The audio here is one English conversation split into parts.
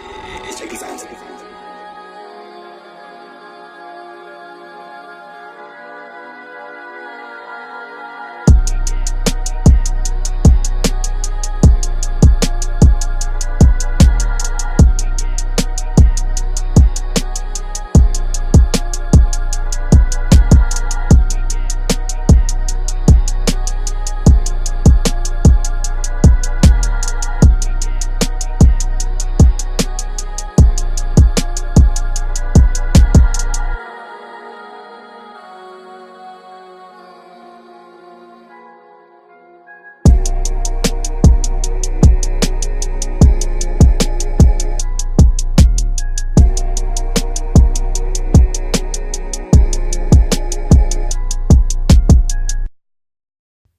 It's Jakey Sounds.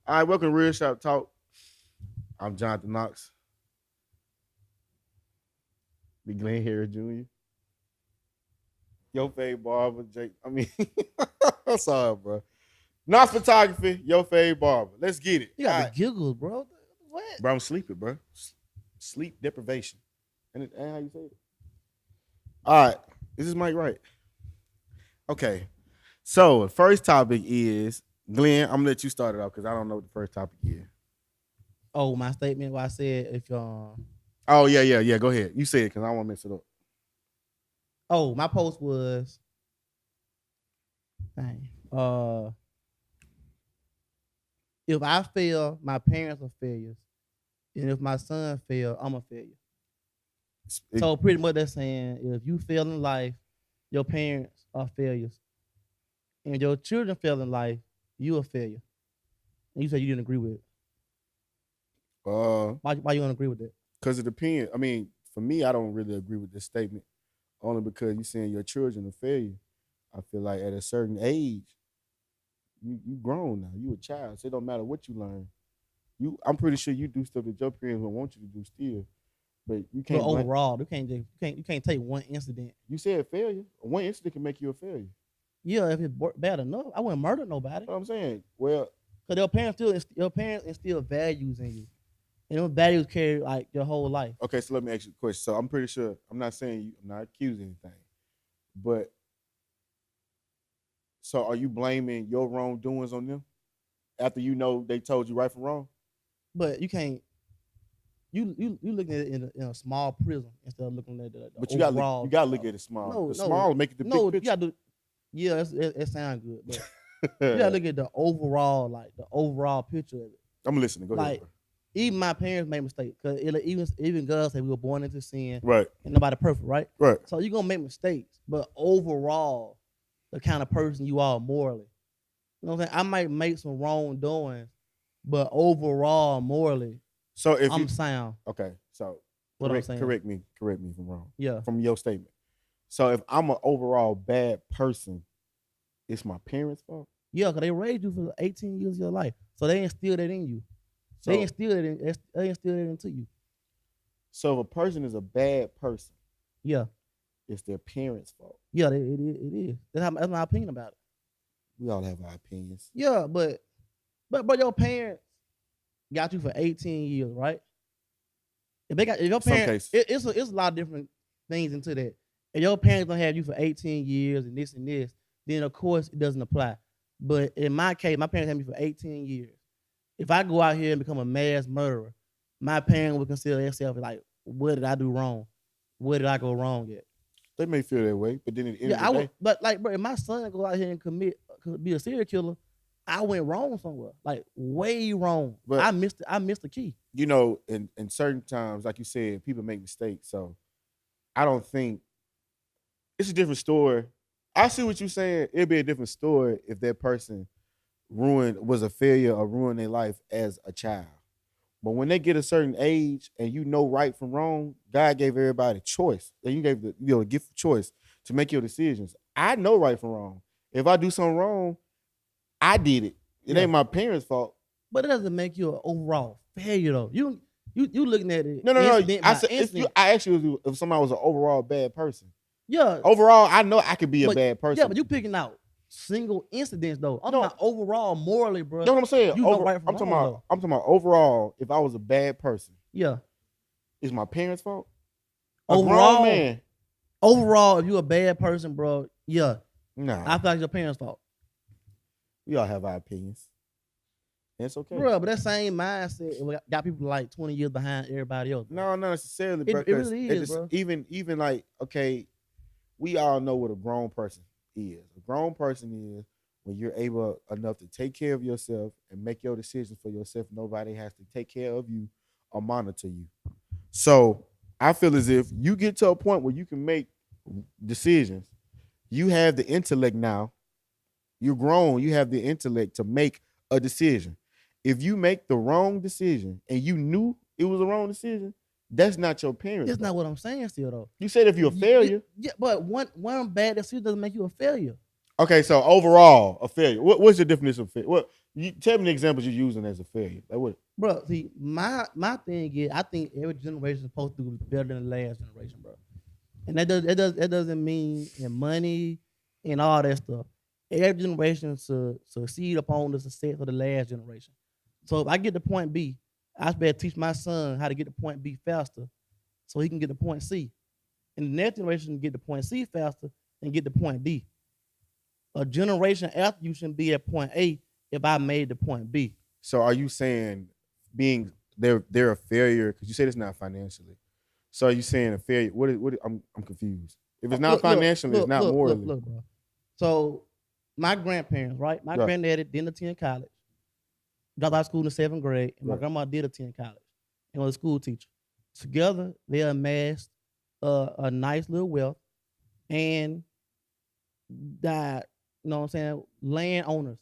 All right, welcome to Real Shop Talk. I'm Jonathan Knox. Be Glenn Harris Jr. Your fave barber, Jake. I'm sorry, bro. Knox Photography, your fave barber. Let's get it. You got All the right. giggles, bro. What? Bro, I'm sleeping, bro. Sleep deprivation. And it ain't how you say it. All right. Is this mic right? Okay. So, the first topic is, Glenn, I'm going to let you start it off because I don't know what the first topic is. Oh, my statement where I said if Oh, yeah. Go ahead. You say it because I don't want to mess it up. oh, my post was if I fail, my parents are failures. And if my son fail, I'm a failure. So pretty much that's saying if you fail in life, your parents are failures. And your children fail in life, you a failure. And you said you didn't agree with it. Why you don't agree with that? Because it depends. I mean, for me, I don't really agree with this statement. Only because you're saying your children are failure. I feel like at a certain age, you grown now. You a child. So it don't matter what you learn. I'm pretty sure you do stuff that your parents would want you to do still. But you can't. But overall, you can't take one incident. You said failure. One incident can make you a failure. Yeah, if it's bad enough, I wouldn't murder nobody. What I'm saying. Well, because your parents instill values in you, and those values carry like your whole life. Okay, so let me ask you a question. So I'm pretty sure I'm not saying I'm not accusing anything, but so are you blaming your wrongdoings on them after you know they told you right from wrong? But you can't. You looking at it in a small prism instead of looking at the but you gotta look at it small. No, small make it the big picture. You gotta do. Yeah, it sounds good, but you gotta look at the overall picture of it. I'm listening. Go ahead. Bro. Even my parents made mistakes because even girls say we were born into sin, right? And nobody perfect, right? Right. So you're gonna make mistakes, but overall, the kind of person you are morally, you know what I'm saying? I might make some wrongdoings, but overall, morally, so if I'm sound. Okay, so correct me if I'm wrong. Yeah. From your statement. So if I'm an overall bad person, it's my parents' fault? Yeah, because they raised you for 18 years of your life. So they instilled that in you. So, they instilled it into you. So if a person is a bad person, yeah, it's their parents' fault. Yeah, it is. That's my opinion about it. We all have our opinions. Yeah, but your parents got you for 18 years, right? If your parents, it's a lot of different things into that. If your parents don't have you for 18 years and this, then of course it doesn't apply. But in my case, my parents had me for 18 years. If I go out here and become a mass murderer, my parents would consider themselves like, what did I do wrong? Where did I go wrong at? They may feel that way, but then at the end of the day, but like, bro, if my son go out here and be a serial killer, I went wrong somewhere, like way wrong. But I missed the key. You know, in certain times, like you said, people make mistakes. So I don't think it's a different story. I see what you're saying. It'd be a different story if that person was a failure or ruined their life as a child. But when they get a certain age and you know right from wrong, God gave everybody choice. And you gave the gift of choice to make your decisions. I know right from wrong. If I do something wrong, I did it. It ain't my parents' fault. But it doesn't make you an overall failure though. You looking at it. No. I said I asked you if somebody was an overall bad person. Yeah. Overall, I know I could be a bad person. Yeah, but you picking out single incidents though. I'm talking about overall morally, bro. You know what I'm saying? Right I'm talking about overall. If I was a bad person, yeah, is my parents' fault? A grown man. Overall, if you're a bad person, bro, yeah. Nah. I feel like your parents' fault. We all have our opinions. It's okay. Bro, but that same mindset got people like 20 years behind everybody else. No, not necessarily, bro. It really is, bro. Even like, okay, we all know what a grown person is. A grown person is when you're able enough to take care of yourself and make your decisions for yourself. Nobody has to take care of you or monitor you. So I feel as if you get to a point where you can make decisions. You have the intellect now. You're grown. You have the intellect to make a decision. If you make the wrong decision and you knew it was a wrong decision, that's not your parents. That's not what I'm saying still, though. You said if you're a failure. Yeah, but one bad decision doesn't make you a failure. Okay, so overall, a failure. What's your definition of failure? Tell me the examples you're using as a failure. Like what? Bro, see, my thing is, I think every generation is supposed to do better than the last generation, bro. And that doesn't mean in money and all that stuff. Every generation to succeed upon the success of the last generation. So if I get to point B, I better teach my son how to get to point B faster so he can get to point C. And the next generation can get to point C faster and get to point D. A generation after you shouldn't be at point A if I made the point B. So are you saying they're a failure because you said it's not financially? So are you saying a failure? I'm confused. If it's not financially, it's not morally. Look, bro. So my grandparents, right? My granddaddy didn't attend college. Dropped out of school in the 7th grade, and my grandma did attend college and was a school teacher. Together, they amassed a nice little wealth and that, you know what I'm saying, landowners,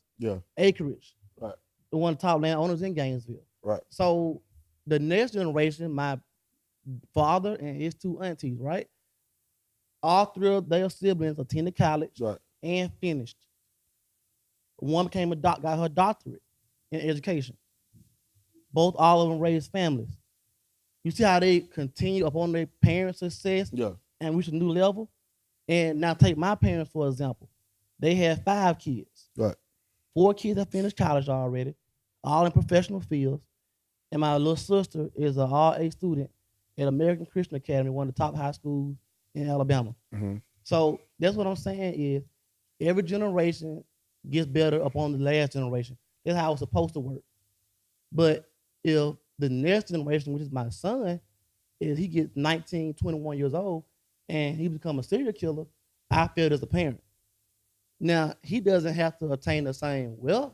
acreage. Right. One of the top landowners in Gainesville. Right. So the next generation, my father and his 2 aunties, right? All 3 of their siblings attended college and finished. One became a got her doctorate in education. All of them raised families. You see how they continue upon their parents' success and reach a new level? And now take my parents, for example. They had 5 kids. Right. 4 kids that finished college already, all in professional fields. And my little sister is an all-A student at American Christian Academy, one of the top high schools in Alabama. Mm-hmm. So that's what I'm saying is every generation gets better upon the last generation. That's how it's supposed to work. But if the next generation, which is my son, is he gets 19, 21 years old and he become a serial killer, I failed as a parent. Now, he doesn't have to attain the same wealth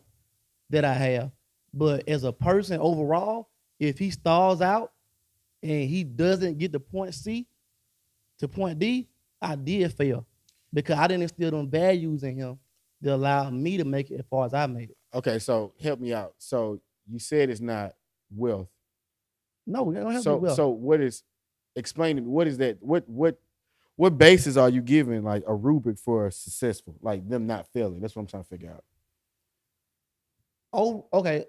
that I have, but as a person overall, if he stalls out and he doesn't get the point C to point D, I did fail because I didn't instill them values in him that allow me to make it as far as I made it. Okay, so help me out. So you said it's not wealth. No, we don't have to be wealth. So what is? Explain to me. What is that? What basis are you giving like a rubric for a successful, like them not failing? That's what I'm trying to figure out. Oh, okay.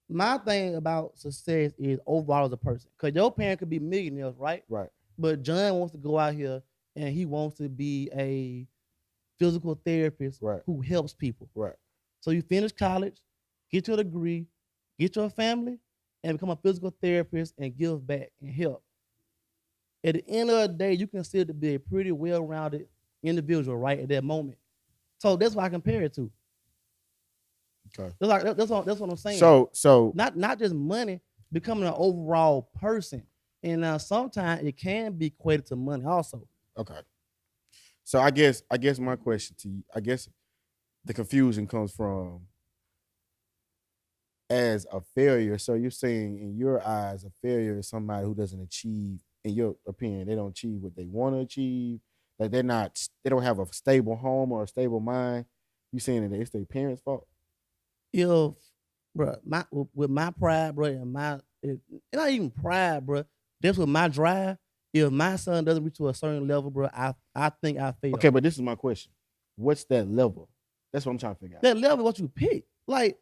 My thing about success is overall as a person, because your parent could be millionaires, right? Right. But John wants to go out here and he wants to be a physical therapist who helps people. Right. So you finish college, get your degree, get your family, and become a physical therapist and give back and help. At the end of the day, you consider to be a pretty well-rounded individual, right, at that moment. So that's what I compare it to. Okay. That's what I'm saying. So not just money, becoming an overall person. And sometimes it can be equated to money also. Okay. So I guess my question to you, I guess the confusion comes from as a failure. So you're saying in your eyes, a failure is somebody who doesn't achieve, in your opinion, they don't achieve what they want to achieve. Like they don't have a stable home or a stable mind. You saying that it's their parents' fault? If, bro, with my pride, bro, and it's not even pride, bro. That's with my drive. If my son doesn't reach to a certain level, bro, I think I failed. Okay, but this is my question. What's that level? That's what I'm trying to figure out. That level is what you pick. Like,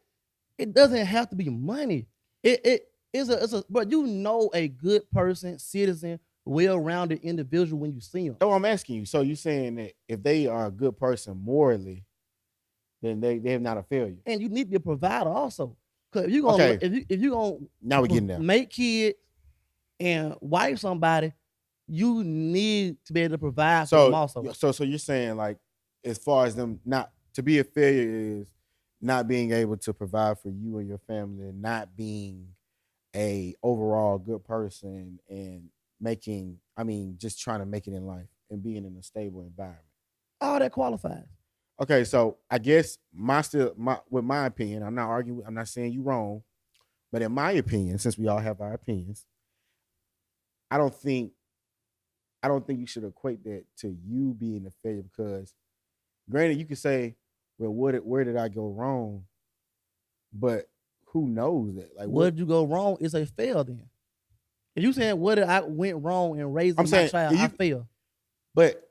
it doesn't have to be money. It's a but you know a good person, citizen, well-rounded individual when you see them. So I'm asking you. So you're saying that if they are a good person morally, then they're not a failure. And you need to be a provider also. Because if you're gonna now we're getting there. Make kids and wife somebody, you need to be able to provide for them also. So you're saying like, as far as them not to be a failure is not being able to provide for you and your family, and not being a overall good person and just trying to make it in life and being in a stable environment. All that qualifies. Okay, so I guess with my opinion, I'm not arguing. I'm not saying you wrong, but in my opinion, since we all have our opinions, I don't think you should equate that to you being a failure, because granted, you could say, well, where did I go wrong? But who knows that? Like, where did you go wrong is a fail then. If you saying what did I went wrong in raising my child, I fail. But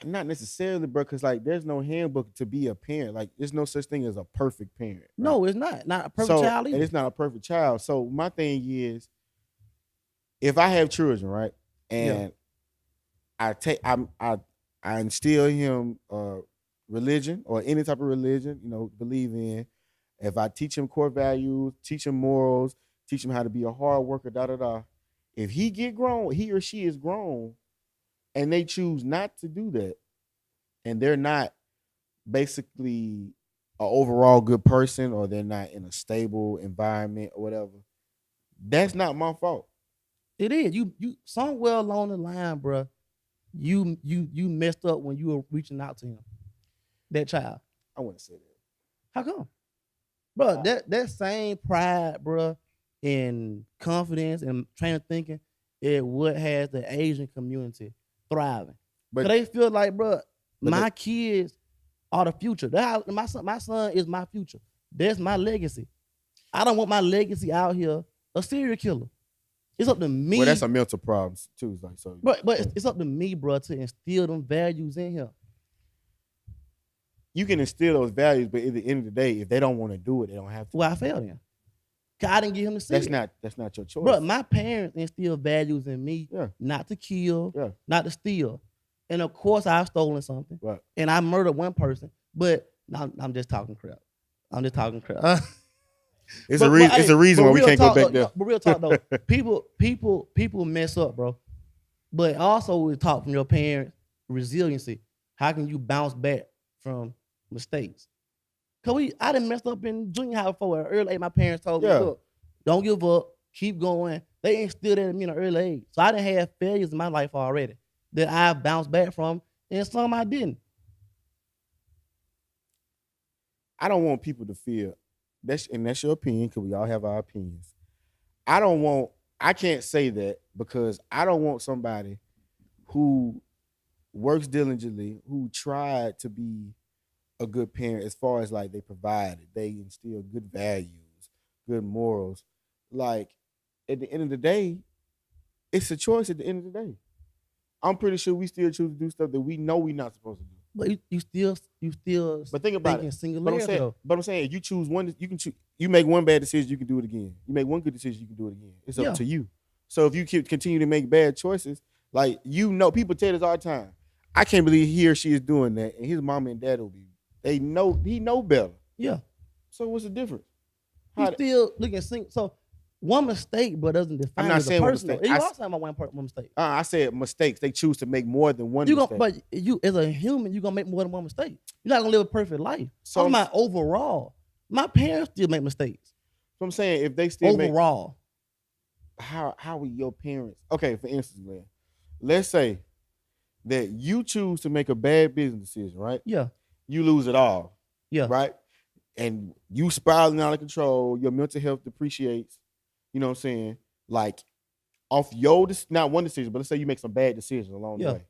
not necessarily, bro, because like there's no handbook to be a parent. Like there's no such thing as a perfect parent. Right? No, it's not. Not a perfect child either. And it's not a perfect child. So my thing is, if I have children, right, and I instill him religion or any type of religion, believe in. If I teach him core values, teach him morals, teach him how to be a hard worker, if he get grown, he or she is grown, and they choose not to do that, and they're not basically an overall good person, or they're not in a stable environment or whatever, that's not my fault. It is. You somewhere along the line, bro, you messed up when you were reaching out to him, that child. I wouldn't say that. How come? Bro, that same pride, bro, and confidence and train of thinking is what has the Asian community thriving. But they feel like, bro, my kids are the future. My son is my future. That's my legacy. I don't want my legacy out here a serial killer. It's up to me. Well, that's a mental problem too. Like so. But it's up to me, bro, to instill them values in him. You can instill those values, but at the end of the day, if they don't want to do it, they don't have to. Well, I failed him. I didn't get him to see That's not your choice. Bro, my parents instilled values in me, not to kill, not to steal. And of course, I've stolen something. Right. And I murdered one person. But I'm just talking crap. It's a reason why we can't go back there. But real talk though, people mess up, bro. But also we talk from your parents, resiliency. How can you bounce back from mistakes? Cause I done messed up in junior high before. Early age, my parents told me, look, don't give up, keep going. They instilled that in me in an early age. So I didn't have failures in my life already that I bounced back from, and some I didn't. I don't want people to feel that's your opinion, because we all have our opinions. I can't say that, because I don't want somebody who works diligently, who tried to be a good parent, as far as like they provided, they instill good values, good morals. Like at the end of the day, it's a choice. At the end of the day, I'm pretty sure we still choose to do stuff that we know we're not supposed to do. But you still. But think about it. Singularity, but I'm saying, if you choose one, you can choose. You make one bad decision, you can do it again. You make one good decision, you can do it again. It's up to you. So if you continue to make bad choices, like people tell us all the time, I can't believe he or she is doing that, and his mom and dad he know better. Yeah. So what's the difference? You still looking single. So one mistake, but doesn't define. I'm not saying personal. You also talking about one mistake. I said mistakes. They choose to make more than one mistake. But you, as a human, you're gonna make more than one mistake. You're not gonna live a perfect life. So I'm about overall. My parents still make mistakes. So I'm saying, if they still overall, how are your parents? Okay, for instance, man, let's say that you choose to make a bad business decision, right? Yeah. You lose it all. Yeah. Right? And you spiraling out of control, your mental health depreciates, you know what I'm saying? Like, off not one decision, but let's say you make some bad decisions along the way.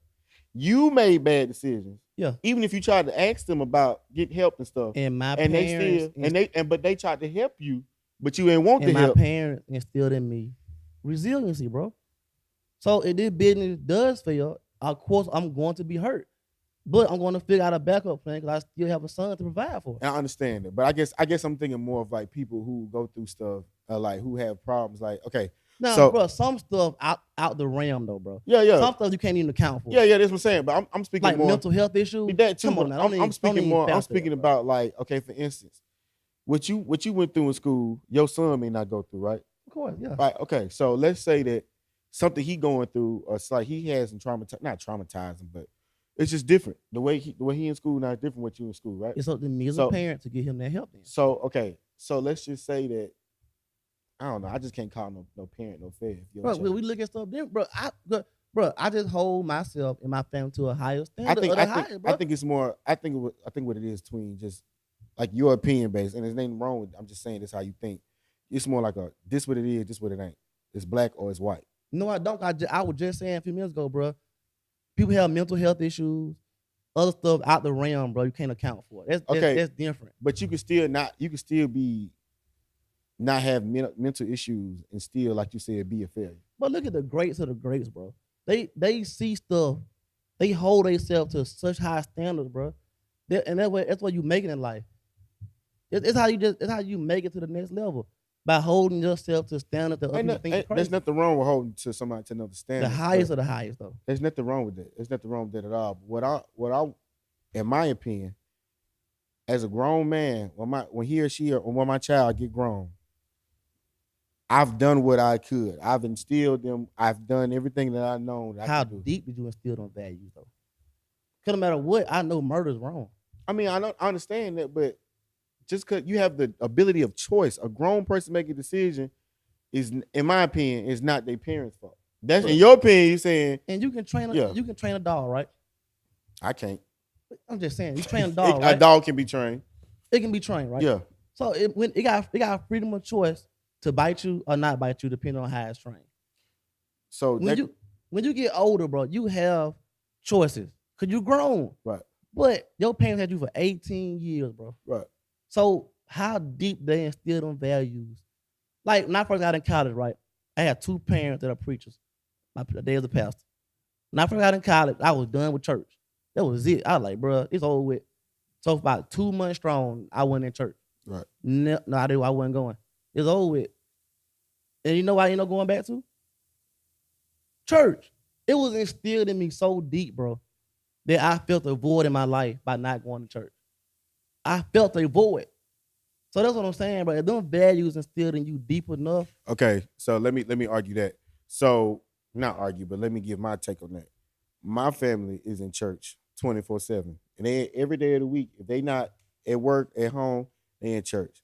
You made bad decisions. Yeah. Even if you tried to ask them about get help and stuff. And my parents but they tried to help you, but you ain't want to help. And my parents instilled in me resiliency, bro. So if this business does fail, of course I'm going to be hurt. But I'm going to figure out a backup plan, because I still have a son to provide for. And I understand it, but I guess I'm thinking more of like people who go through stuff, like who have problems. Like, okay, bro, some stuff out the realm though, bro. Yeah. Some stuff you can't even account for. Yeah, that's what I'm saying. But I'm speaking like more mental health issues. That too. Come on now, I'm speaking more. I'm speaking about like, okay, for instance, what you went through in school, your son may not go through, right? Of course, yeah. Right. Okay, so let's say that something he going through, or it's like he has some not traumatizing, but it's just different. The way he in school now is different what you in school, right? It's up to me as a parent to get him that help. Then. So okay, so let's just say that I don't know. I just can't call no parent no fair. Bro, we look at stuff different, bro. I just hold myself and my family to a higher standard. I think it's more. I think what it is between just like your opinion based, and there's nothing wrong with. I'm just saying this how you think. It's more like this what it is, this what it ain't. It's black or it's white. No, I don't. I was just saying a few minutes ago, bro. People have mental health issues, other stuff out the realm, bro. You can't account for it. That's different. But you can still be not have mental issues and still, like you said, be a failure. But look at the greats of the greats, bro. They see stuff. They hold themselves to such high standards, bro. And that's what you make it in life. It's how you make it to the next level. By holding yourself to standard that other people think is crazy. There's nothing wrong with holding to somebody to another standard. The highest of the highest, though. There's nothing wrong with that. There's nothing wrong with that at all. But what I, in my opinion, as a grown man, when he or she or when my child get grown, I've done what I could. I've instilled them. I've done everything that I know. How deep did you instill them values, though? Because no matter what, I know murder is wrong. I mean, I understand that, but just because you have the ability of choice, a grown person making a decision is, in my opinion, is not their parents' fault. That's in your opinion. You're saying, and you can train a dog, right? I can't. I'm just saying, you train a dog. A dog can be trained. It can be trained, right? Yeah. So it got freedom of choice to bite you or not bite you, depending on how it's trained. So when you get older, bro, you have choices because you're grown, right? But your parents had you for 18 years, bro, right? So how deep they instill them values? Like when I first got in college, right? I had two parents that are preachers. My dad was a pastor. When I first got in college, I was done with church. That was it. I was like, bro, it's over with. So about 2 months strong, I wasn't in church. Right. No, I wasn't going. It's over with. And you know why I ended up going back to? Church. It was instilled in me so deep, bro, that I felt a void in my life by not going to church. I felt a void. So that's what I'm saying, bro. If them values instilled in you deep enough. Okay, so let me argue that. So not argue, but let me give my take on that. My family is in church 24/7, and they every day of the week. If they not at work, at home, they in church.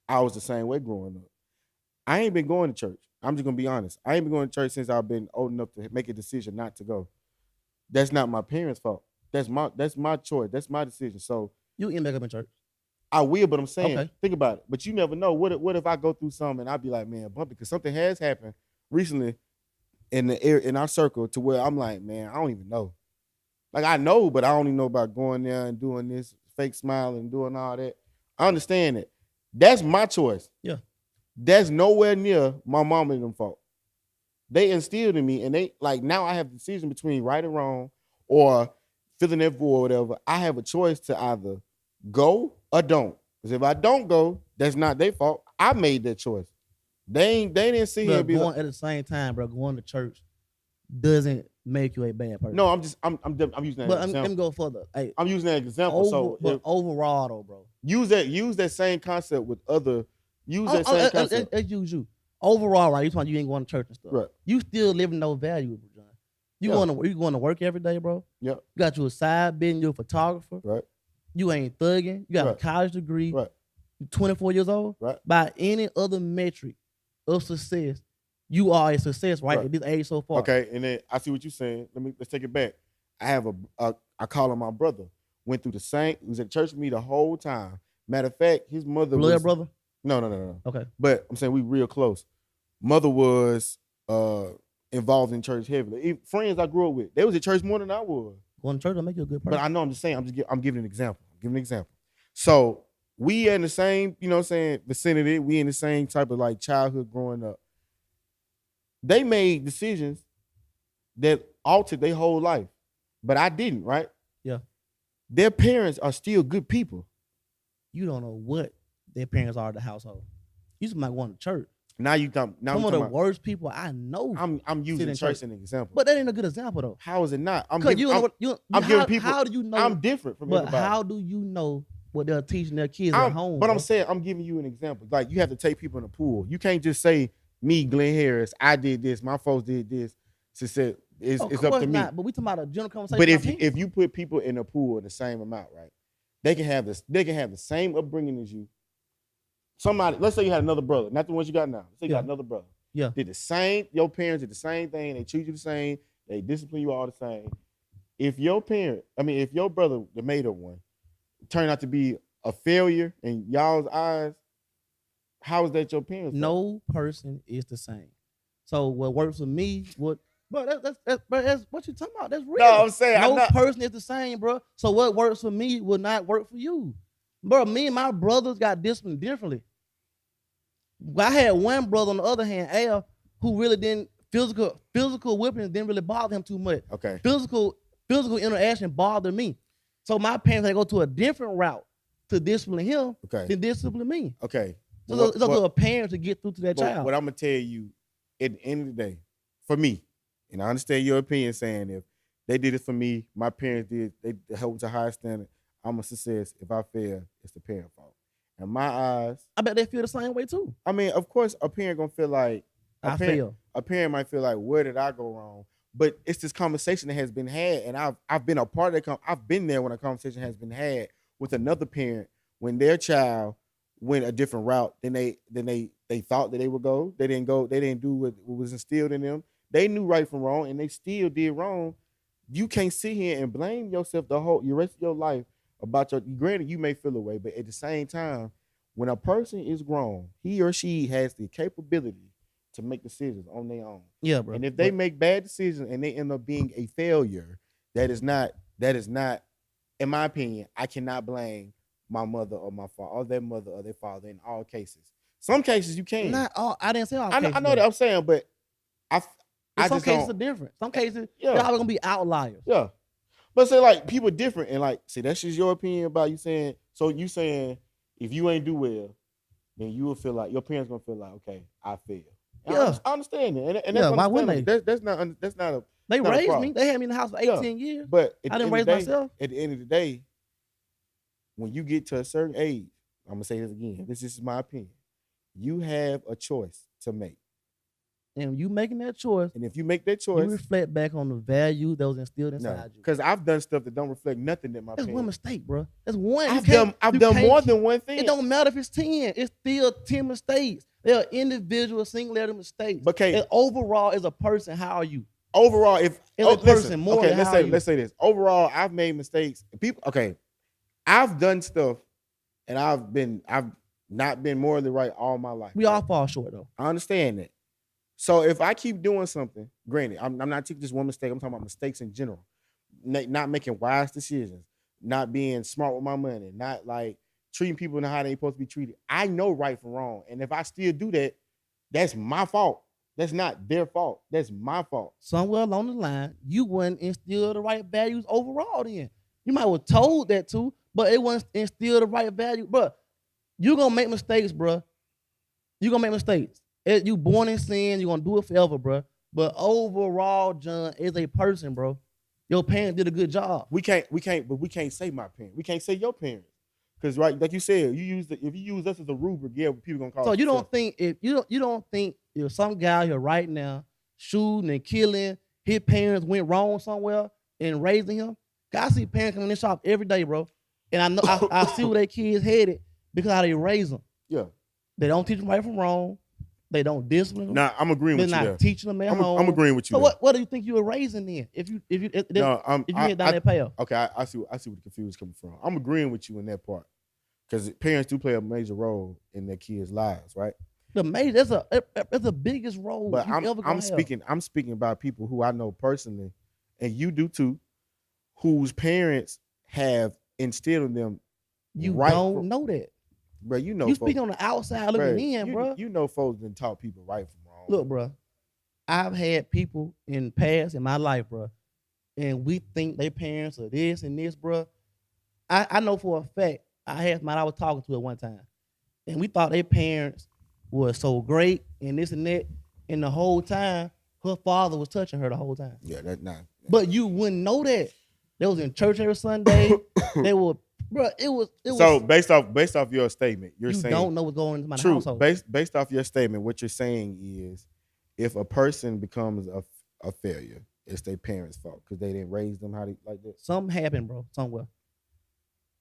I was the same way growing up. I ain't been going to church. I'm just gonna be honest. I ain't been going to church since I've been old enough to make a decision not to go. That's not my parents' fault. That's my choice. That's my decision. So. You end back up in church. I will, but I'm saying, think about it. But you never know. What if I go through something and I'll be like, man, bump it, because something has happened recently in our circle to where I'm like, man, I don't even know. Like I know, but I don't even know about going there and doing this fake smile and doing all that. I understand it. That's my choice. Yeah. That's nowhere near my mom and them fault. They instilled in me, and they like now I have the decision between right or wrong or filling that void or whatever. I have a choice to either go or don't. Because if I don't go, that's not their fault. I made that choice. They didn't see him be going at the same time, bro. Going to church doesn't make you a bad person. No, I'm using that example. But let me go further. Hey, I'm using that example. Overall, though, bro. Use that same concept with other. Let's use you. Overall, right? You ain't going to church and stuff. Right. You still living those values, John. You going to work every day, bro. Yeah. You got you a side business. You're a photographer. Right. You ain't thugging. You got a college degree. Right. You're 24 years old. Right. By any other metric of success, you are a success, right? At this age so far. Okay, and then I see what you're saying. Let's take it back. I have I call him my brother. Went through the same. He was at church with me the whole time. Matter of fact, his mother was brother. No. Okay, but I'm saying we real close. Mother was involved in church heavily. Even friends I grew up with, they was at church more than I was. Going to church will make you a good person. But I know I'm just saying. I'm giving an example. So we in the same, vicinity. We in the same type of like childhood growing up. They made decisions that altered their whole life, but I didn't. Right? Yeah. Their parents are still good people. You don't know what their parents are at the household. You just might want to church. Now you come. Now some of the worst people I know. I'm using church as an example, but that ain't a good example though. How is it not? I'm giving people. How do you know? I'm different from everybody. But how do you know what they're teaching their kids at home? But I'm saying I'm giving you an example. Like you have to take people in the pool. You can't just say me, Glenn Harris, I did this, my folks did this. Success it's up to me. Not, but we talking about a general conversation. But if you put people in a pool in the same amount, right? They can have the same upbringing as you. Somebody, let's say you had another brother, not the ones you got now. Let's say you got another brother. Yeah. Did the same, your parents did the same thing, they treat you the same, they discipline you all the same. If your brother, the made up one, turned out to be a failure in y'all's eyes, how is that your parents? No person is the same. So what works for me, that's what you talking about. That's real. No, I'm saying no person is the same, bro. So what works for me will not work for you, bro. Me and my brothers got disciplined differently. I had one brother on the other hand, Al, who really didn't physical whipping didn't really bother him too much. Okay. Physical interaction bothered me. So my parents had to go to a different route to discipline him than discipline me. Okay. So it's up to a parent to get through to that child. What I'm gonna tell you, at the end of the day, for me, and I understand your opinion saying if they did it for me, my parents did, they held to a higher standard, I'm a success. If I fail, it's the parent fault. In my eyes, I bet they feel the same way too. I mean, of course, a parent gonna feel like a parent might feel like, where did I go wrong? But it's this conversation that has been had, and I've been a part of that. I've been there when a conversation has been had with another parent when their child went a different route than they thought that they would go. They didn't go. They didn't do what was instilled in them. They knew right from wrong, and they still did wrong. You can't sit here and blame yourself the rest of your life about your. Granted, you may feel away, but at the same time, when a person is grown, he or she has the capability to make decisions on their own. Yeah, bro. And if they make bad decisions and they end up being a failure, that is not, in my opinion, I cannot blame my mother or my father or their mother or their father in all cases. Some cases you can. Not all. I didn't say all cases. I know that I'm saying, but some cases are different. Some cases, they're always gonna be outliers. Yeah. But say like people different and like, see, that's just your opinion about you saying, so you saying if you ain't do well, then you will feel like your parents gonna feel like, okay, I failed. Yeah. I understand it. And yeah, why wouldn't they? That's not a they raised me. They had me in the house for 18 years. But I didn't raise myself. At the end of the day, when you get to a certain age, I'm gonna say this again. This is my opinion. You have a choice to make. And you making that choice. And if you make that choice, you reflect back on the value that was instilled inside you. Because I've done stuff that don't reflect nothing that my parents. That's one mistake, bro. That's one. I've done more than one thing. It don't matter if it's 10. It's still 10 mistakes. They are individual, single-letter mistakes. Okay. And overall, as a person, how are you? Overall, if as a person, more okay, than let's say this. Overall, I've made mistakes. People, okay, I've done stuff, and I've not been morally right all my life. We all fall short, though. I understand that. So if I keep doing something, granted, I'm not taking just one mistake. I'm talking about mistakes in general. Not making wise decisions, not being smart with my money, not like treating people in how they're supposed to be treated. I know right from wrong. And if I still do that, that's my fault. That's not their fault. That's my fault. Somewhere along the line, you wouldn't instill the right values overall then. You might have told that too, but it wasn't instill the right value. Bro, you're going to make mistakes, bro. You're going to make mistakes. You born in sin, you're going to do it forever, bro. But overall, John, as a person, bro, your parents did a good job. We can't say my parents. We can't say your parents. Because right, like you said, if you use us as a rubric, yeah, people gonna call. So you don't think if some guy here right now shooting and killing, his parents went wrong somewhere in raising him? I see parents coming in the shop every day, bro, and I know I see where their kids headed because how they raise them. Yeah, they don't teach them right from wrong. They don't discipline them. Nah, I'm agreeing with you. They're not teaching them at home. I'm agreeing with you. So what do you think you were raising then? If you hit down that path? Okay, I see where the confusion is coming from. I'm agreeing with you in that part because parents do play a major role in their kids' lives, right? That's the biggest role. But I'm speaking about people who I know personally, and you do too, whose parents have instilled in them. You don't know that. Bro, you know, you speak on the outside looking in, bro. You know, folks done taught people right from wrong. Look, bro, I've had people in the past in my life, bro, and we think their parents are this and this, bro. I know for a fact I had somebody I was talking to at one time, and we thought their parents were so great and this and that, and the whole time her father was touching her the whole time. Yeah, that's not. But you wouldn't know that. They was in church every Sunday. They were bro. It was. So based off your statement, you're saying don't know what's going into my true. household. Based off your statement, what you're saying is, if a person becomes a failure, it's their parents' fault because they didn't raise them how they like that. Something happened, bro, somewhere.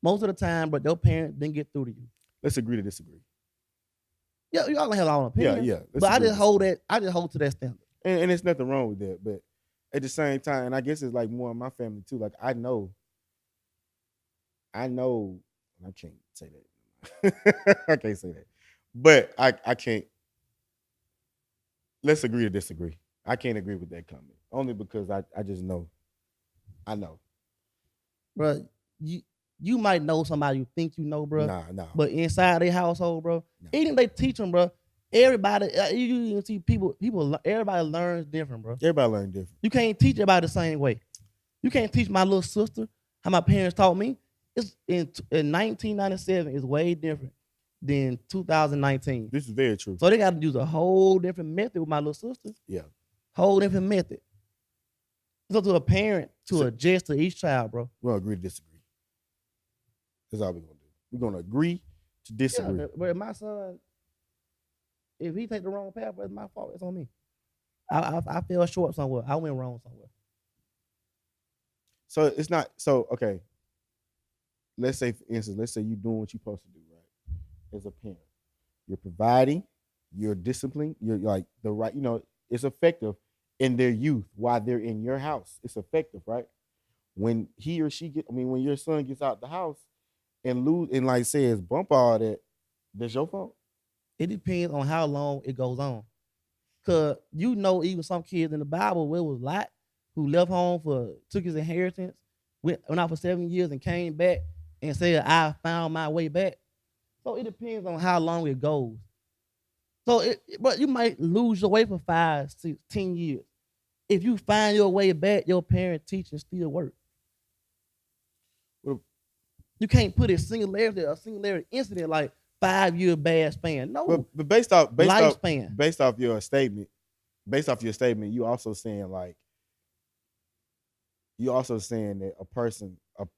Most of the time, but your parents didn't get through to you. Let's agree to disagree. Yeah, you all gonna have our own opinion. Yeah. But I just hold to that standard. And there's nothing wrong with that. But at the same time, and I guess it's like more in my family too. Like I know, I can't say that. I can't say that. But I can't. Let's agree to disagree. I can't agree with that comment. Only because I just know. I know. Bro, you might know somebody you think you know, bro. Nah. But inside their household, bro, even they teach them, bro. Everybody, you see people, everybody learns different, bro. Everybody learns different. You can't teach everybody the same way. You can't teach my little sister how my parents taught me. It's in 1997 is way different than 2019. This is very true. So they got to use a whole different method with my little sister. Yeah. Whole different method. It's up to a parent to adjust to each child, bro. We're gonna agree to disagree. That's all we're gonna do. We're gonna agree to disagree. Yeah, but my son, if he take the wrong path, it's my fault. It's on me. I fell short somewhere. I went wrong somewhere. So it's not okay. Let's say, for instance, you're doing what you're supposed to do, right? As a parent, you're providing, you're disciplining, you're like the right, it's effective in their youth while they're in your house. It's effective, right? When he or she when your son gets out the house and like says bump all that, that's your fault. It depends on how long it goes on. Cause even some kids in the Bible where it was Lot who left home took his inheritance, went out for 7 years and came back and said, I found my way back. So it depends on how long it goes. So but you might lose your way for 5, 6, 10 years. If you find your way back, your parent teaching still work. Well, you can't put a singularity incident like 5-year bad span. No. But based off your statement, you also saying that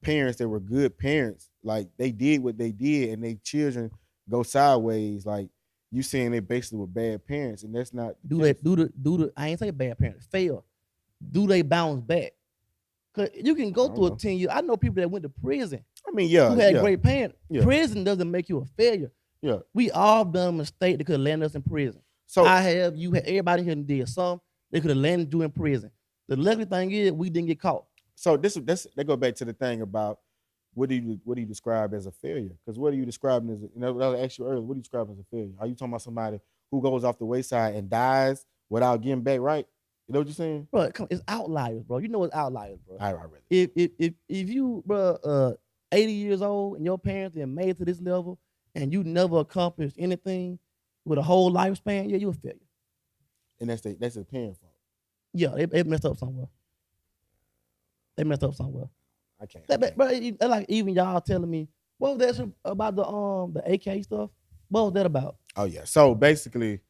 parents that were good parents, like they did what they did and their children go sideways, like you saying they basically were bad parents, and that's not I ain't say bad parents, fail. Do they bounce back? Cause you can go through a 10 year. I know people that went to prison. Who had great parents. Yeah. Prison doesn't make you a failure. Yeah. We all done a mistake that could have landed us in prison. So everybody here did some. They could have landed you in prison. The lucky thing is we didn't get caught. So that go back to the thing about what do you describe as a failure? Because what are you describing as I asked you earlier, what do you describe as a failure? Are you talking about somebody who goes off the wayside and dies without getting back right? You know what you're saying? Bro, it's outliers, bro. You know it's outliers, bro. I really. If you, bro, 80 years old and your parents have made it to this level and you never accomplished anything with a whole lifespan, yeah, you're a failure. And that's the parent fault. Yeah, they messed up somewhere. I can't. But like even y'all telling me, what was that about the AK stuff? What was that about? Oh yeah. So basically,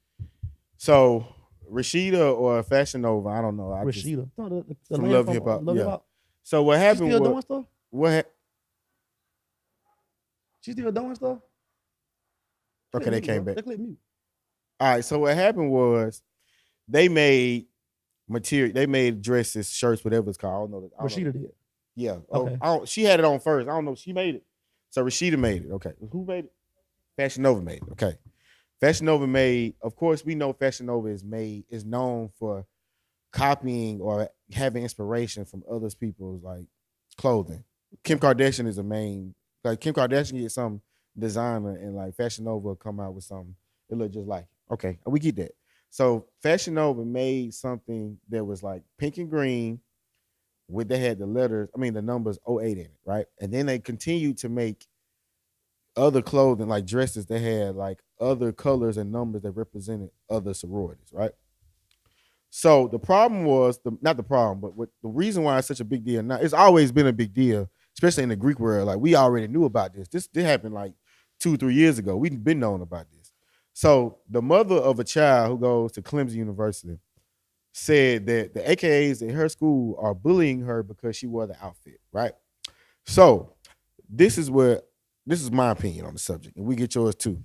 Rashida or Fashion Nova, I don't know. Rashida, the from Love Hip Hop. Yeah. So what happened? She still doing stuff? She still doing stuff? Okay, they came back. Click mute. All right. So what happened was they made material. They made dresses, shirts, whatever it's called. I don't know. Rashida did. Yeah. Okay. She had it on first. I don't know. She made it. So Rashida made it. Okay. Who made it? Fashion Nova made it. Okay. Fashion Nova made. Of course, we know Fashion Nova is known for copying or having inspiration from other people's like clothing. Kim Kardashian is a main. Like Kim Kardashian gets some designer and like Fashion Nova will come out with something. It look just like it. Okay, we get that. So Fashion Nova made something that was like pink and green. They had the numbers 08 in it, right? And then they continued to make other clothing, like dresses that had like other colors and numbers that represented other sororities, right? So the problem was not the problem, but the reason why it's such a big deal now, it's always been a big deal, especially in the Greek world. Like we already knew about this. This happened like 2-3 years ago. We've been knowing about this. So the mother of a child who goes to Clemson University said that the AKAs at her school are bullying her because she wore the outfit, right? So this is my opinion on the subject, and we get yours too.